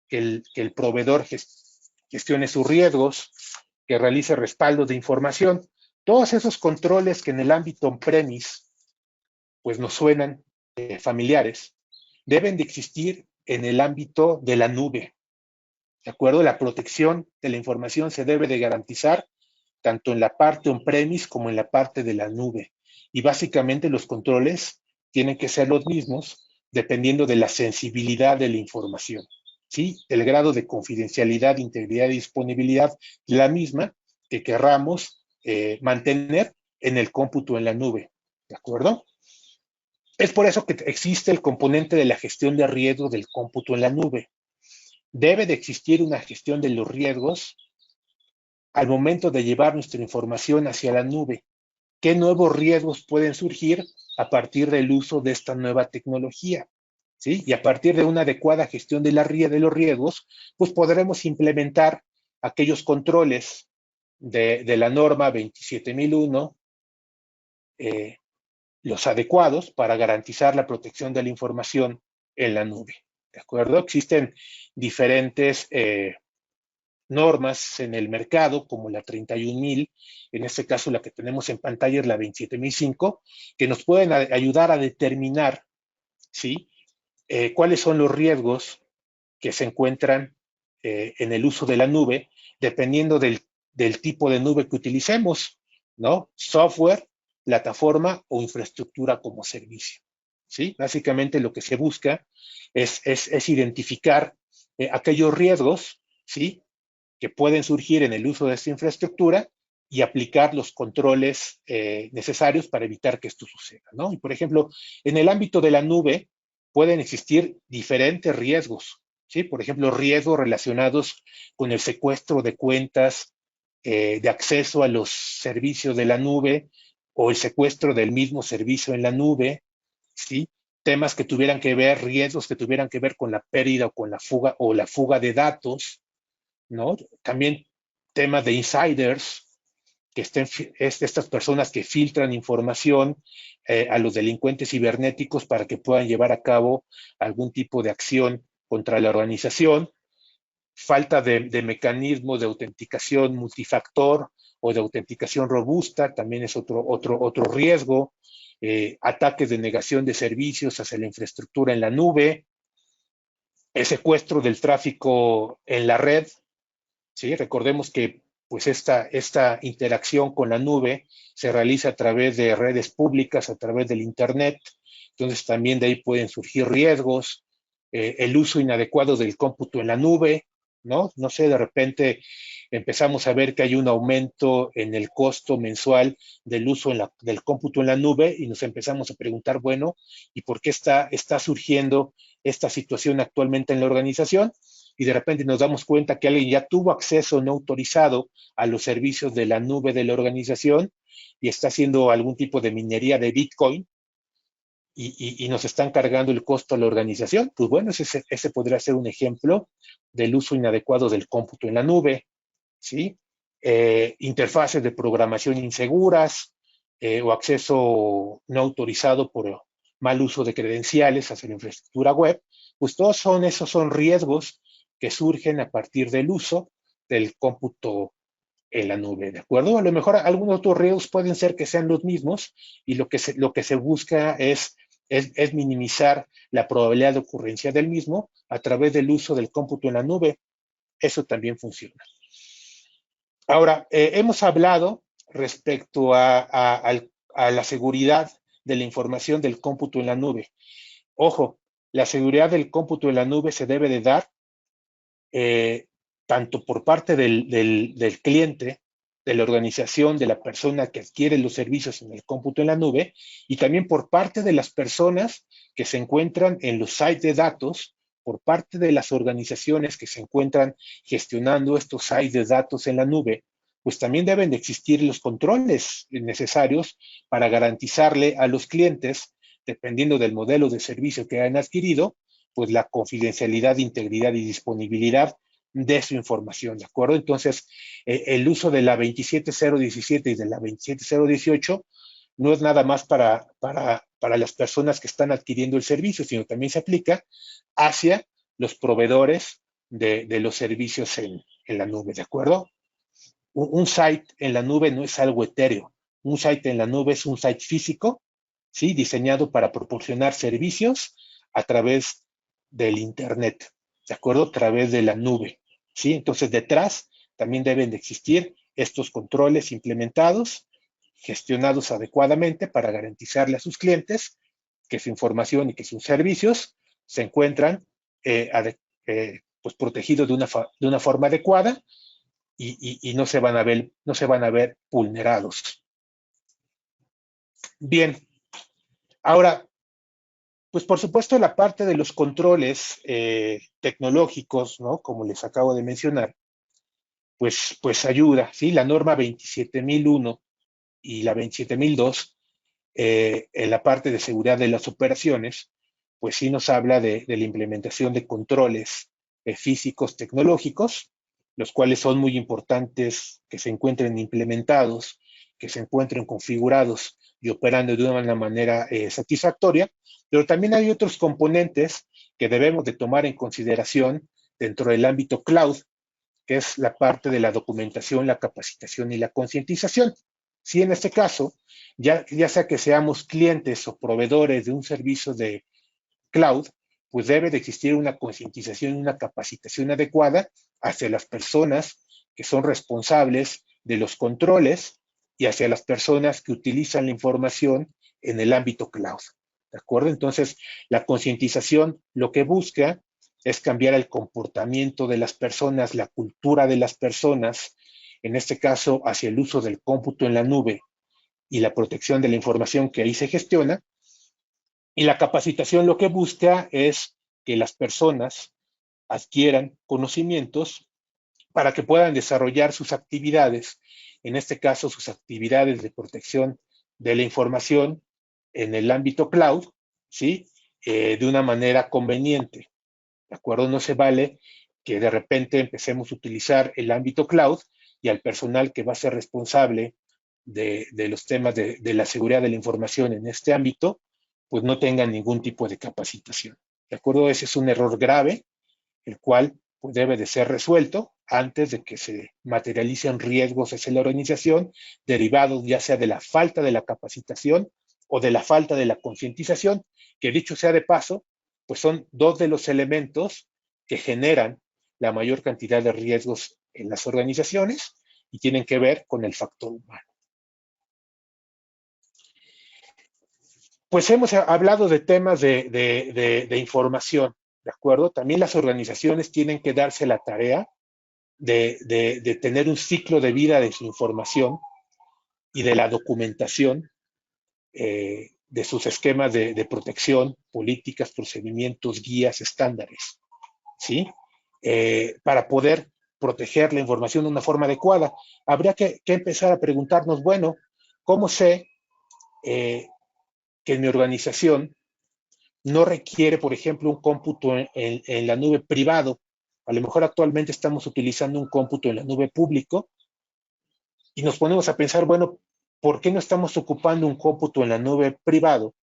que el proveedor gestione sus riesgos, que realice respaldos de información. Todos esos controles que en el ámbito on-premise pues nos suenan familiares, deben de existir en el ámbito de la nube. ¿De acuerdo? La protección de la información se debe de garantizar tanto en la parte on-premise como en la parte de la nube. Y básicamente los controles tienen que ser los mismos dependiendo de la sensibilidad de la información, ¿sí? El grado de confidencialidad, integridad y disponibilidad, la misma que querramos mantener en el cómputo en la nube. ¿De acuerdo? Es por eso que existe el componente de la gestión de riesgos del cómputo en la nube. Debe de existir una gestión de los riesgos al momento de llevar nuestra información hacia la nube. ¿Qué nuevos riesgos pueden surgir a partir del uso de esta nueva tecnología? ¿Sí? Y a partir de una adecuada gestión de los riesgos, pues podremos implementar aquellos controles de la norma 27001, los adecuados para garantizar la protección de la información en la nube. ¿De acuerdo? Existen diferentes normas en el mercado, como la 31.000, en este caso la que tenemos en pantalla es la 27.005, que nos pueden ayudar a determinar, ¿sí? Cuáles son los riesgos que se encuentran en el uso de la nube, dependiendo del tipo de nube que utilicemos, ¿no? Software, plataforma o infraestructura como servicio, ¿sí? Básicamente lo que se busca es identificar aquellos riesgos, ¿sí?, que pueden surgir en el uso de esta infraestructura y aplicar los controles necesarios para evitar que esto suceda, ¿no? Y por ejemplo, en el ámbito de la nube pueden existir diferentes riesgos, ¿sí? Por ejemplo, riesgos relacionados con el secuestro de cuentas de acceso a los servicios de la nube o el secuestro del mismo servicio en la nube, ¿sí? Temas que tuvieran que ver, riesgos que tuvieran que ver con la pérdida o la fuga de datos, ¿no? También temas de insiders, que estas personas que filtran información a los delincuentes cibernéticos para que puedan llevar a cabo algún tipo de acción contra la organización, falta de mecanismos de autenticación multifactor o de autenticación robusta, también es otro riesgo, ataques de negación de servicios hacia la infraestructura en la nube, el secuestro del tráfico en la red, ¿sí? Recordemos que pues esta interacción con la nube se realiza a través de redes públicas, a través del Internet, entonces también de ahí pueden surgir riesgos, el uso inadecuado del cómputo en la nube, ¿no? No sé, de repente empezamos a ver que hay un aumento en el costo mensual del uso del cómputo en la nube y nos empezamos a preguntar, bueno, ¿y por qué está surgiendo esta situación actualmente en la organización? Y de repente nos damos cuenta que alguien ya tuvo acceso no autorizado a los servicios de la nube de la organización y está haciendo algún tipo de minería de Bitcoin y nos están cargando el costo a la organización. Pues bueno, ese podría ser un ejemplo del uso inadecuado del cómputo en la nube, ¿sí? Interfaces de programación inseguras o acceso no autorizado por mal uso de credenciales hacia la infraestructura web, pues todos esos son riesgos que surgen a partir del uso del cómputo en la nube, ¿de acuerdo? A lo mejor algunos otros riesgos pueden ser que sean los mismos y lo que se busca es minimizar la probabilidad de ocurrencia del mismo a través del uso del cómputo en la nube. Eso también funciona. Ahora, hemos hablado respecto a la seguridad de la información del cómputo en la nube. Ojo, la seguridad del cómputo en la nube se debe de dar tanto por parte del cliente, de la organización, de la persona que adquiere los servicios en el cómputo en la nube, y también por parte de las personas que se encuentran en los sites de datos, por parte de las organizaciones que se encuentran gestionando estos sites de datos en la nube, pues también deben de existir los controles necesarios para garantizarle a los clientes, dependiendo del modelo de servicio que hayan adquirido, pues la confidencialidad, integridad y disponibilidad de su información, ¿de acuerdo? Entonces, el uso de la 27017 y de la 27018 no es nada más para las personas que están adquiriendo el servicio, sino también se aplica hacia los proveedores de los servicios en la nube, ¿de acuerdo? Un site en la nube no es algo etéreo. Un site en la nube es un site físico, ¿sí? Diseñado para proporcionar servicios a través del Internet, ¿de acuerdo? A través de la nube, ¿sí? Entonces, detrás también deben de existir estos controles implementados, gestionados adecuadamente para garantizarle a sus clientes que su información y que sus servicios se encuentran pues protegidos de una forma adecuada y no se van a ver vulnerados. Bien, ahora, pues por supuesto la parte de los controles tecnológicos, ¿no? Como les acabo de mencionar, pues ayuda, ¿sí? La norma 27001 y la 27002 en la parte de seguridad de las operaciones, pues sí nos habla de la implementación de controles físicos tecnológicos, los cuales son muy importantes que se encuentren implementados, que se encuentren configurados y operando de una manera satisfactoria, pero también hay otros componentes que debemos de tomar en consideración dentro del ámbito cloud, que es la parte de la documentación, la capacitación y la concientización. Si en este caso, ya sea que seamos clientes o proveedores de un servicio de cloud, pues debe de existir una concientización y una capacitación adecuada hacia las personas que son responsables de los controles y hacia las personas que utilizan la información en el ámbito cloud. ¿De acuerdo? Entonces, la concientización lo que busca es cambiar el comportamiento de las personas, la cultura de las personas, en este caso hacia el uso del cómputo en la nube y la protección de la información que ahí se gestiona. Y la capacitación lo que busca es que las personas adquieran conocimientos para que puedan desarrollar sus actividades, en este caso sus actividades de protección de la información en el ámbito cloud, ¿sí? De una manera conveniente. ¿De acuerdo? No se vale que de repente empecemos a utilizar el ámbito cloud y al personal que va a ser responsable de los temas de la seguridad de la información en este ámbito, pues no tengan ningún tipo de capacitación. ¿De acuerdo? Ese es un error grave, el cual pues, debe de ser resuelto antes de que se materialicen riesgos hacia la organización derivados ya sea de la falta de la capacitación o de la falta de la concientización, que dicho sea de paso, pues son dos de los elementos que generan la mayor cantidad de riesgos en las organizaciones y tienen que ver con el factor humano. Pues hemos hablado de temas de información, ¿de acuerdo? También las organizaciones tienen que darse la tarea de tener un ciclo de vida de su información y de la documentación de sus esquemas de protección, políticas, procedimientos, guías, estándares, ¿sí? Para poder proteger la información de una forma adecuada. Habría que empezar a preguntarnos, bueno, ¿cómo sé que mi organización no requiere, por ejemplo, un cómputo en la nube privado? A lo mejor actualmente estamos utilizando un cómputo en la nube público y nos ponemos a pensar, bueno, ¿por qué no estamos ocupando un cómputo en la nube privado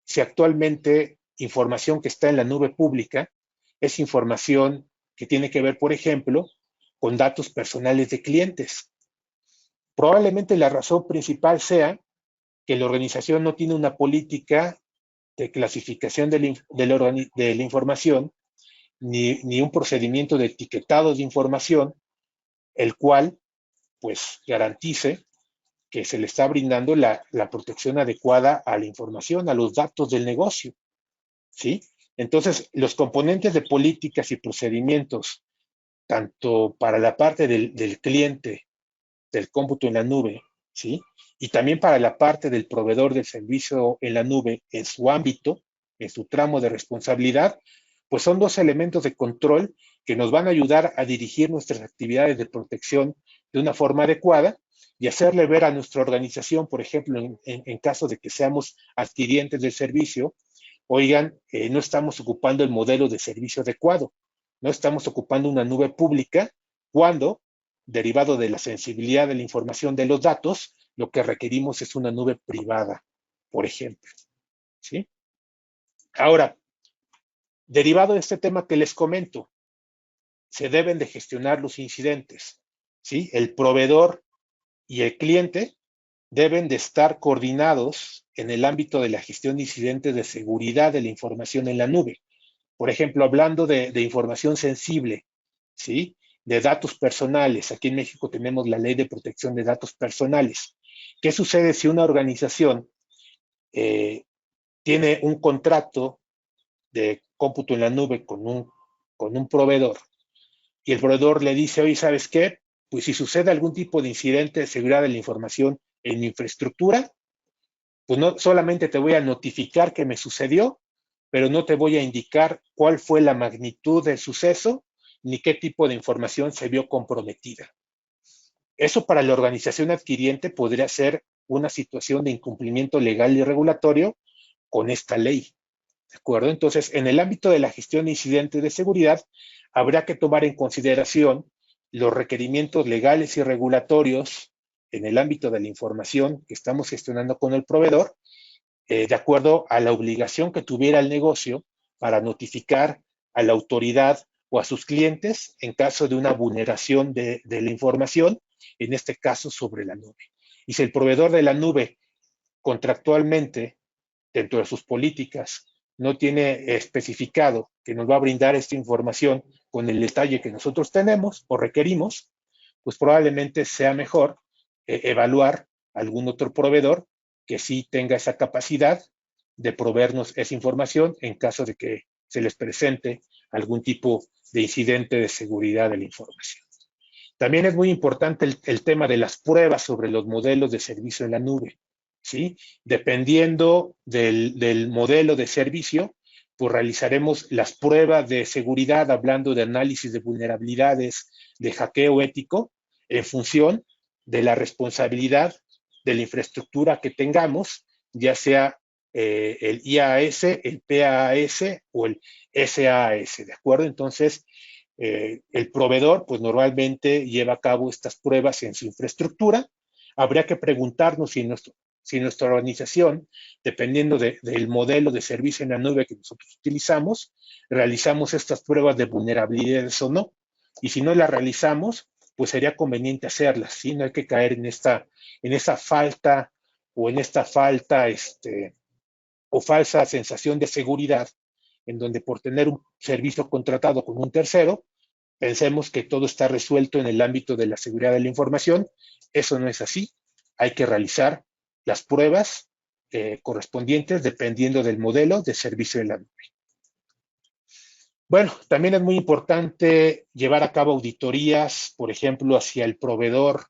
si actualmente información que está en la nube pública es información que tiene que ver, por ejemplo, con datos personales de clientes? Probablemente la razón principal sea que la organización no tiene una política de clasificación de la información ni un procedimiento de etiquetado de información, el cual pues garantice que se le está brindando la protección adecuada a la información, a los datos del negocio, ¿sí? Entonces, los componentes de políticas y procedimientos, tanto para la parte del cliente, del cómputo en la nube, ¿sí? Y también para la parte del proveedor del servicio en la nube, en su ámbito, en su tramo de responsabilidad, pues son dos elementos de control que nos van a ayudar a dirigir nuestras actividades de protección de una forma adecuada y hacerle ver a nuestra organización, por ejemplo, en caso de que seamos adquirientes del servicio, oigan, no estamos ocupando el modelo de servicio adecuado, no estamos ocupando una nube pública cuando, derivado de la sensibilidad de la información de los datos, lo que requerimos es una nube privada, por ejemplo, ¿sí? Ahora, derivado de este tema que les comento, se deben de gestionar los incidentes, ¿sí? El proveedor y el cliente deben de estar coordinados en el ámbito de la gestión de incidentes de seguridad de la información en la nube. Por ejemplo, hablando de información sensible, ¿sí? De datos personales. Aquí en México tenemos la Ley de Protección de Datos Personales. ¿Qué sucede si una organización tiene un contrato de cómputo en la nube con un proveedor y el proveedor le dice, oye, ¿sabes qué? Pues si sucede algún tipo de incidente de seguridad de la información en mi infraestructura, pues no solamente te voy a notificar que me sucedió, pero no te voy a indicar cuál fue la magnitud del suceso ni qué tipo de información se vio comprometida. Eso para la organización adquiriente podría ser una situación de incumplimiento legal y regulatorio con esta ley. ¿De acuerdo? Entonces, en el ámbito de la gestión de incidentes de seguridad, habrá que tomar en consideración los requerimientos legales y regulatorios en el ámbito de la información que estamos gestionando con el proveedor, de acuerdo a la obligación que tuviera el negocio para notificar a la autoridad o a sus clientes en caso de una vulneración de la información, en este caso sobre la nube. Y si el proveedor de la nube contractualmente, dentro de sus políticas, no tiene especificado que nos va a brindar esta información con el detalle que nosotros tenemos o requerimos, pues probablemente sea mejor evaluar algún otro proveedor que sí tenga esa capacidad de proveernos esa información en caso de que se les presente algún tipo de incidente de seguridad de la información. También es muy importante el tema de las pruebas sobre los modelos de servicio en la nube, ¿sí? Dependiendo del modelo de servicio, pues realizaremos las pruebas de seguridad, hablando de análisis de vulnerabilidades, de hackeo ético, en función de la responsabilidad de la infraestructura que tengamos, ya sea el IaaS, el PaaS o el SaaS, ¿de acuerdo? Entonces, el proveedor, pues normalmente lleva a cabo estas pruebas en su infraestructura. Habría que preguntarnos si nuestra organización, dependiendo del modelo de servicio en la nube que nosotros utilizamos, realizamos estas pruebas de vulnerabilidades o no. Y si no las realizamos, pues sería conveniente hacerlas, ¿sí? No hay que caer en esa falta o en esta falta o falsa sensación de seguridad, en donde por tener un servicio contratado con un tercero, pensemos que todo está resuelto en el ámbito de la seguridad de la información. Eso no es así. Hay que realizar las pruebas correspondientes dependiendo del modelo de servicio de la nube. Bueno, también es muy importante llevar a cabo auditorías, por ejemplo, hacia el proveedor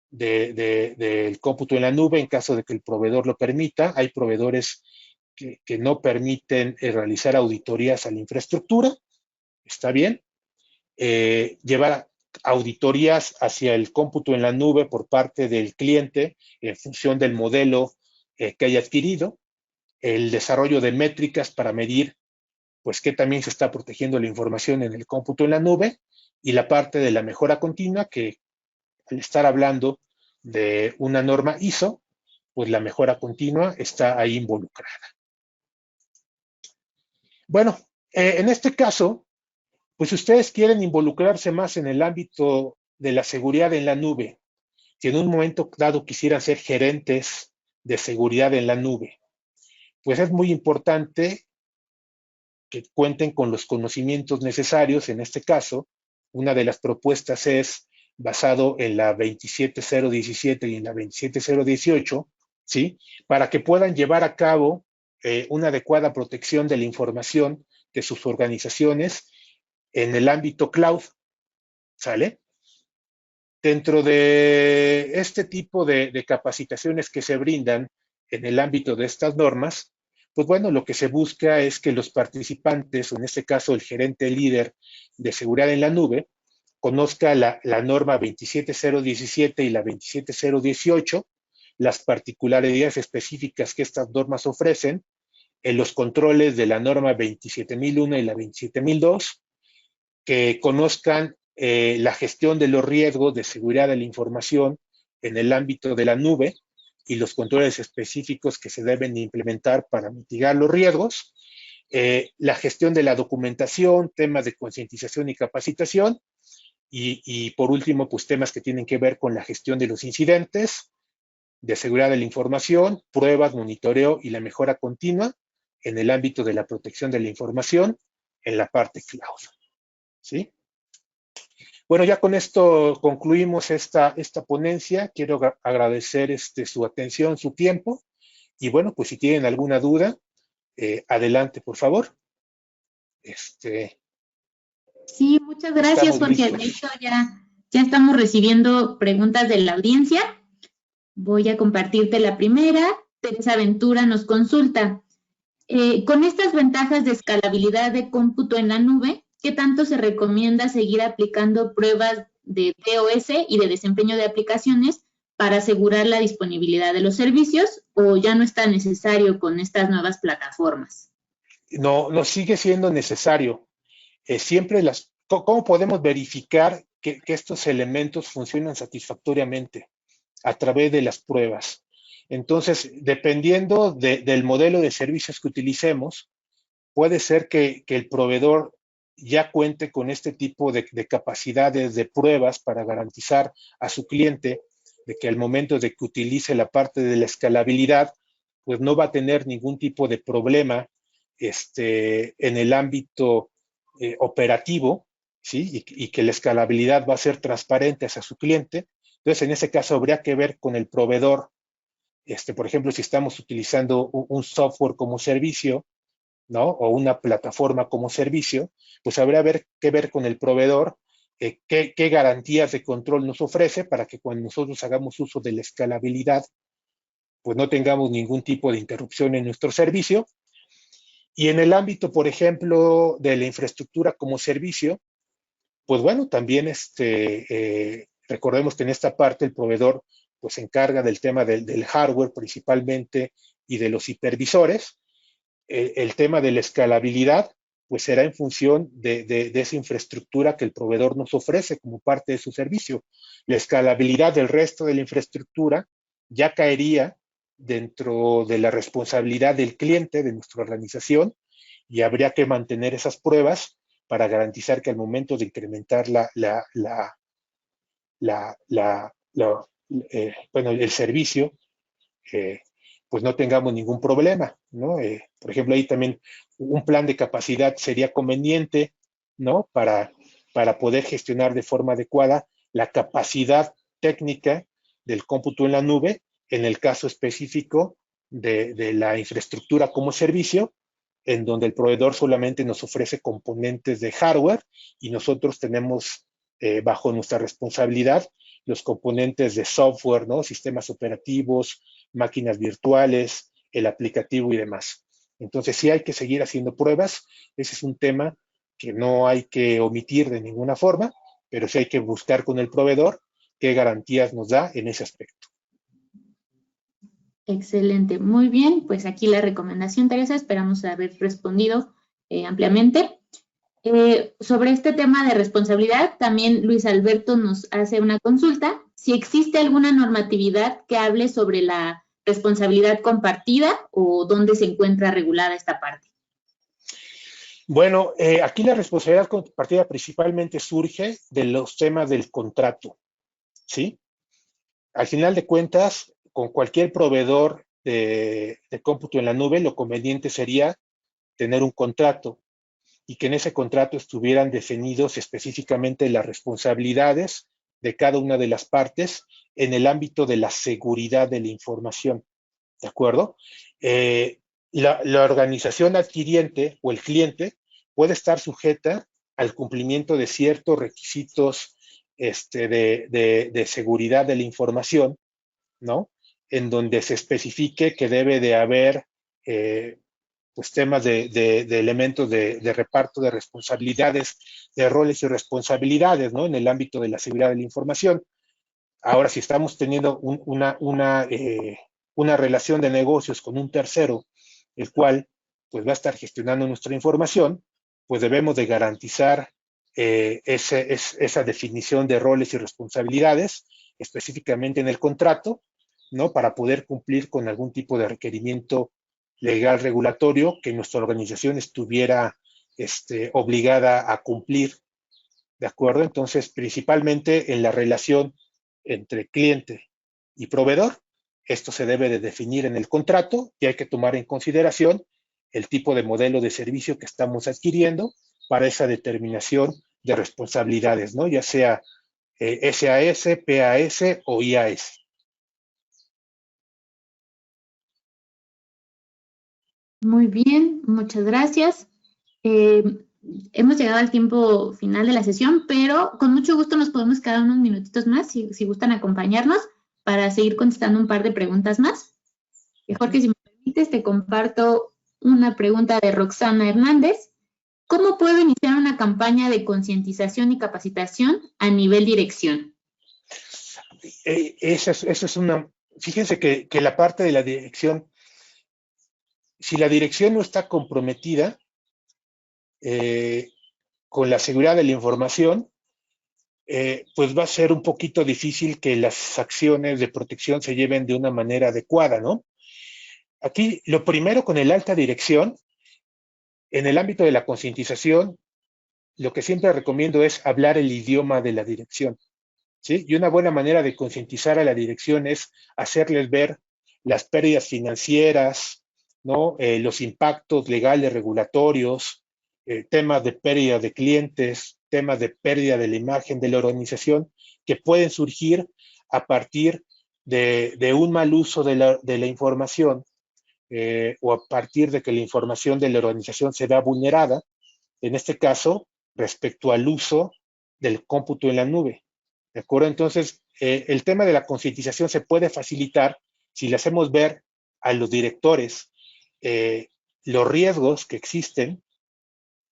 del cómputo en la nube, en caso de que el proveedor lo permita. Hay proveedores que no permiten realizar auditorías a la infraestructura. Está bien. Llevar auditorías hacia el cómputo en la nube por parte del cliente en función del modelo que haya adquirido, el desarrollo de métricas para medir pues qué también se está protegiendo la información en el cómputo en la nube, y la parte de la mejora continua, que al estar hablando de una norma ISO, pues la mejora continua está ahí involucrada. Bueno, en este caso, pues si ustedes quieren involucrarse más en el ámbito de la seguridad en la nube, si en un momento dado quisieran ser gerentes de seguridad en la nube, pues es muy importante que cuenten con los conocimientos necesarios. En este caso, una de las propuestas es basado en la 27017 y en la 27018, ¿sí? Para que puedan llevar a cabo una adecuada protección de la información de sus organizaciones en el ámbito cloud, ¿sale? Dentro de este tipo de capacitaciones que se brindan en el ámbito de estas normas, pues bueno, lo que se busca es que los participantes, o en este caso el gerente líder de seguridad en la nube, conozca la norma 27017 y la 27018, las particularidades específicas que estas normas ofrecen, en los controles de la norma 27001 y la 27002, que conozcan la gestión de los riesgos de seguridad de la información en el ámbito de la nube y los controles específicos que se deben implementar para mitigar los riesgos, la gestión de la documentación, temas de concientización y capacitación, y por último, pues temas que tienen que ver con la gestión de los incidentes, de seguridad de la información, pruebas, monitoreo y la mejora continua en el ámbito de la protección de la información en la parte cloud. ¿Sí? Bueno, ya con esto concluimos esta ponencia. Quiero agradecer su atención, su tiempo. Y bueno, pues si tienen alguna duda, adelante, por favor. Sí, muchas gracias, Jorge. De hecho, ya estamos recibiendo preguntas de la audiencia. Voy a compartirte la primera. Teresa Ventura nos consulta. Con estas ventajas de escalabilidad de cómputo en la nube, ¿qué tanto se recomienda seguir aplicando pruebas de DOS y de desempeño de aplicaciones para asegurar la disponibilidad de los servicios, o ya no está necesario con estas nuevas plataformas? No sigue siendo necesario. ¿Cómo podemos verificar que estos elementos funcionan satisfactoriamente? A través de las pruebas. Entonces, dependiendo del modelo de servicios que utilicemos, puede ser que el proveedor ya cuente con este tipo de capacidades de pruebas para garantizar a su cliente de que al momento de que utilice la parte de la escalabilidad, pues no va a tener ningún tipo de problema en el ámbito operativo, ¿sí? Y que la escalabilidad va a ser transparente hacia su cliente. Entonces, en ese caso, habría que ver con el proveedor, por ejemplo, si estamos utilizando un software como servicio, ¿no? O una plataforma como servicio, pues habrá que ver con el proveedor qué garantías de control nos ofrece para que cuando nosotros hagamos uso de la escalabilidad, pues no tengamos ningún tipo de interrupción en nuestro servicio. Y en el ámbito, por ejemplo, de la infraestructura como servicio, pues bueno, también recordemos que en esta parte el proveedor pues se encarga del tema del hardware principalmente y de los hipervisores. El tema de la escalabilidad pues será en función de esa infraestructura que el proveedor nos ofrece como parte de su servicio. La escalabilidad del resto de la infraestructura ya caería dentro de la responsabilidad del cliente de nuestra organización y habría que mantener esas pruebas para garantizar que al momento de incrementar el servicio, pues no tengamos ningún problema, ¿no? Por ejemplo, ahí también un plan de capacidad sería conveniente, ¿no? Para poder gestionar de forma adecuada la capacidad técnica del cómputo en la nube, en el caso específico de la infraestructura como servicio, en donde el proveedor solamente nos ofrece componentes de hardware y nosotros tenemos bajo nuestra responsabilidad los componentes de software, ¿no? Sistemas operativos, máquinas virtuales, el aplicativo y demás. Entonces sí hay que seguir haciendo pruebas. Ese es un tema que no hay que omitir de ninguna forma, pero sí hay que buscar con el proveedor qué garantías nos da en ese aspecto. Excelente, muy bien. Pues aquí la recomendación, Teresa, esperamos haber respondido ampliamente. Sobre este tema de responsabilidad, también Luis Alberto nos hace una consulta. Si existe alguna normatividad que hable sobre la responsabilidad compartida o dónde se encuentra regulada esta parte. Bueno, aquí la responsabilidad compartida principalmente surge de los temas del contrato, ¿sí? Al final de cuentas, con cualquier proveedor de cómputo en la nube, lo conveniente sería tener un contrato y que en ese contrato estuvieran definidos específicamente las responsabilidades de cada una de las partes en el ámbito de la seguridad de la información, ¿de acuerdo? La organización adquiriente o el cliente puede estar sujeta al cumplimiento de ciertos requisitos de seguridad de la información, ¿no? En donde se especifique que debe de haber pues temas de elementos de reparto de responsabilidades, de roles y responsabilidades, ¿no? En el ámbito de la seguridad de la información. Ahora, si estamos teniendo una relación de negocios con un tercero, el cual pues va a estar gestionando nuestra información, pues debemos de garantizar esa definición de roles y responsabilidades, específicamente en el contrato, ¿no? Para poder cumplir con algún tipo de requerimiento legal regulatorio que nuestra organización estuviera obligada a cumplir, ¿de acuerdo? Entonces, principalmente en la relación entre cliente y proveedor, esto se debe de definir en el contrato y hay que tomar en consideración el tipo de modelo de servicio que estamos adquiriendo para esa determinación de responsabilidades, ¿no? Ya sea SAS, PAS o IAS. Muy bien, muchas gracias. Hemos llegado al tiempo final de la sesión, pero con mucho gusto nos podemos quedar unos minutitos más, si gustan acompañarnos, para seguir contestando un par de preguntas más. Jorge, si me permites, te comparto una pregunta de Roxana Hernández. ¿Cómo puedo iniciar una campaña de concientización y capacitación a nivel dirección? Esa es una... Fíjense que la parte de la dirección, si la dirección no está comprometida con la seguridad de la información, pues va a ser un poquito difícil que las acciones de protección se lleven de una manera adecuada, ¿no? Aquí, lo primero con el alta dirección, en el ámbito de la concientización, lo que siempre recomiendo es hablar el idioma de la dirección, ¿sí? Y una buena manera de concientizar a la dirección es hacerles ver las pérdidas financieras, ¿no? Los impactos legales, regulatorios, temas de pérdida de clientes, temas de pérdida de la imagen de la organización que pueden surgir a partir de un mal uso de la información, o a partir de que la información de la organización se vea vulnerada, en este caso, respecto al uso del cómputo en la nube. ¿De acuerdo? Entonces, el tema de la concientización se puede facilitar si le hacemos ver a los directores los riesgos que existen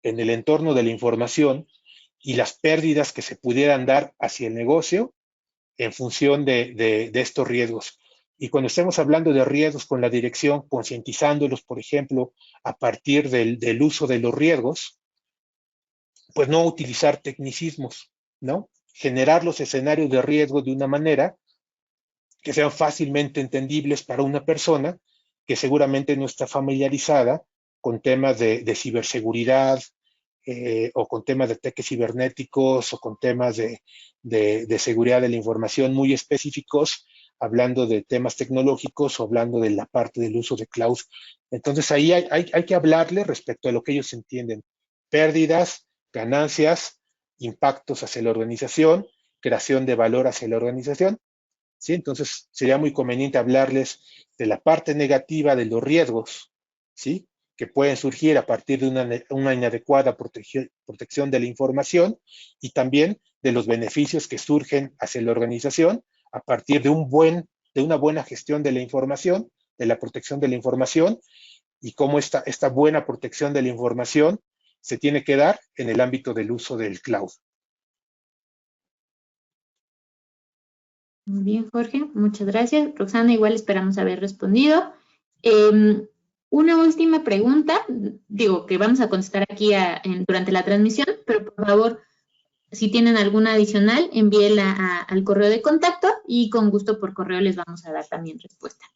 en el entorno de la información y las pérdidas que se pudieran dar hacia el negocio en función de estos riesgos. Y cuando estemos hablando de riesgos con la dirección, concientizándolos, por ejemplo, a partir del uso de los riesgos, pues no utilizar tecnicismos, ¿no? Generar los escenarios de riesgo de una manera que sean fácilmente entendibles para una persona que seguramente no está familiarizada con temas de ciberseguridad, o con temas de ataques cibernéticos, o con temas de seguridad de la información muy específicos, hablando de temas tecnológicos o hablando de la parte del uso de cloud. Entonces ahí hay que hablarle respecto a lo que ellos entienden. Pérdidas, ganancias, impactos hacia la organización, creación de valor hacia la organización, ¿sí? Entonces sería muy conveniente hablarles de la parte negativa de los riesgos, ¿sí? Que pueden surgir a partir de una inadecuada protección de la información, y también de los beneficios que surgen hacia la organización a partir de una buena gestión de la información, de la protección de la información, y cómo esta buena protección de la información se tiene que dar en el ámbito del uso del cloud. Muy bien, Jorge, muchas gracias. Roxana, igual esperamos haber respondido. Una última pregunta, digo que vamos a contestar aquí durante la transmisión, pero por favor, si tienen alguna adicional, envíela al correo de contacto y con gusto por correo les vamos a dar también respuesta.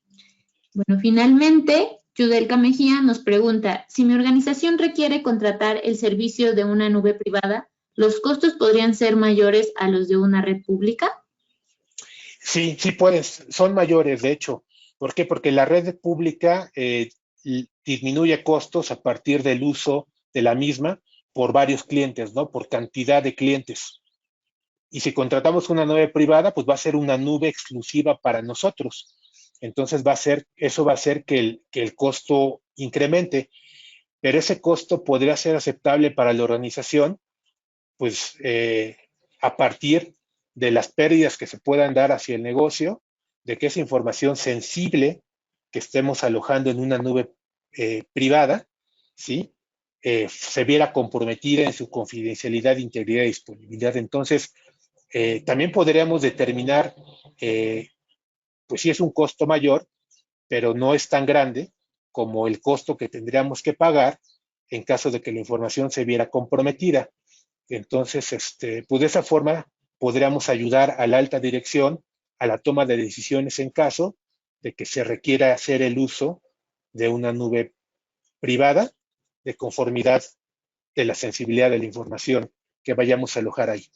Bueno, finalmente, Yudelka Mejía nos pregunta, si mi organización requiere contratar el servicio de una nube privada, ¿los costos podrían ser mayores a los de una red pública? Sí, sí pueden, son mayores, de hecho. ¿Por qué? Porque la red pública disminuye costos a partir del uso de la misma por varios clientes, ¿no? Por cantidad de clientes. Y si contratamos una nube privada, pues va a ser una nube exclusiva para nosotros. Entonces eso va a hacer que el costo incremente, pero ese costo podría ser aceptable para la organización, pues a partir de las pérdidas que se puedan dar hacia el negocio, de que esa información sensible que estemos alojando en una nube privada, ¿sí? Se viera comprometida en su confidencialidad, integridad y disponibilidad. Entonces, también podríamos determinar, pues si es un costo mayor, pero no es tan grande como el costo que tendríamos que pagar en caso de que la información se viera comprometida. Entonces, pues de esa forma podríamos ayudar a la alta dirección a la toma de decisiones en caso de que se requiera hacer el uso de una nube privada de conformidad de la sensibilidad de la información que vayamos a alojar ahí.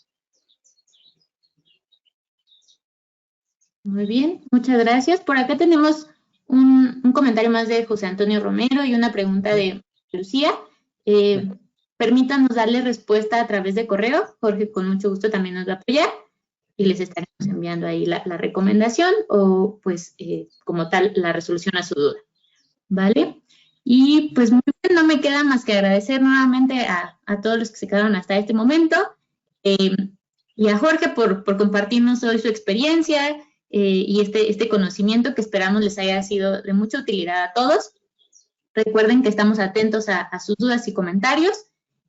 Muy bien, muchas gracias. Por acá tenemos un comentario más de José Antonio Romero y una pregunta de Lucía. Permítanos darle respuesta a través de correo. Jorge con mucho gusto también nos va a apoyar y les estaremos enviando ahí la recomendación o pues como tal la resolución a su duda. ¿Vale? Y pues muy bien, no me queda más que agradecer nuevamente a todos los que se quedaron hasta este momento y a Jorge por compartirnos hoy su experiencia y este conocimiento que esperamos les haya sido de mucha utilidad a todos. Recuerden que estamos atentos a sus dudas y comentarios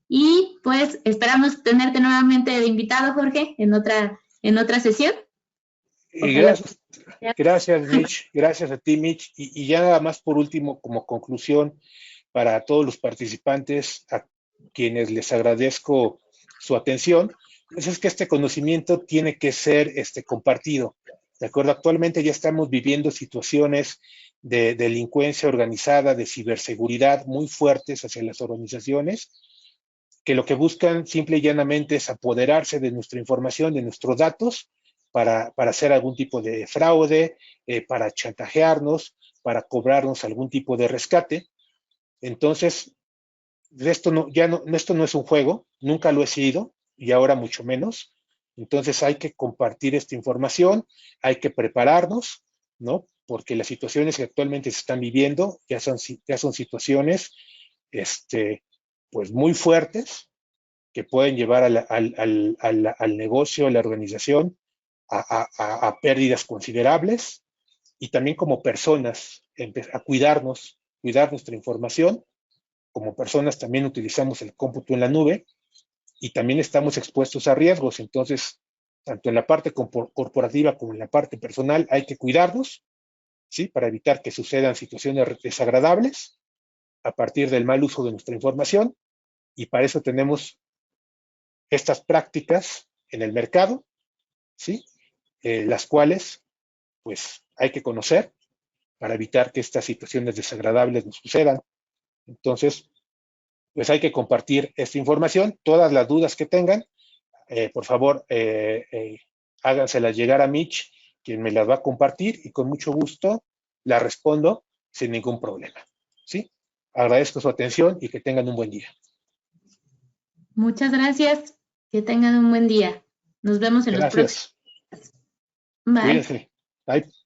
y pues esperamos tenerte nuevamente de invitado, Jorge, en otra sesión. Gracias, Mitch. Gracias a ti, Mitch. Y ya nada más por último, como conclusión, para todos los participantes, a quienes les agradezco su atención, pues es que este conocimiento tiene que ser compartido. ¿De acuerdo? Actualmente ya estamos viviendo situaciones de delincuencia organizada, de ciberseguridad muy fuertes hacia las organizaciones, que lo que buscan simple y llanamente es apoderarse de nuestra información, de nuestros datos, para hacer algún tipo de fraude, para chantajearnos, para cobrarnos algún tipo de rescate. Entonces, esto esto no es un juego, nunca lo he sido, y ahora mucho menos. Entonces hay que compartir esta información, hay que prepararnos, ¿no? Porque las situaciones que actualmente se están viviendo ya son situaciones, pues muy fuertes, que pueden llevar al negocio, a la organización, a pérdidas considerables, y también como personas, a cuidar nuestra información. Como personas también utilizamos el cómputo en la nube y también estamos expuestos a riesgos. Entonces, tanto en la parte corporativa como en la parte personal hay que cuidarnos, ¿sí? Para evitar que sucedan situaciones desagradables a partir del mal uso de nuestra información, y para eso tenemos estas prácticas en el mercado, ¿sí? Las cuales pues hay que conocer para evitar que estas situaciones desagradables nos sucedan. Entonces, pues hay que compartir esta información. Todas las dudas que tengan, por favor, háganselas llegar a Mitch, quien me las va a compartir, y con mucho gusto las respondo sin ningún problema. ¿Sí? Agradezco su atención y que tengan un buen día. Muchas gracias. Que tengan un buen día. Nos vemos en los próximos. Gracias. Bye. Cuídense. Bye.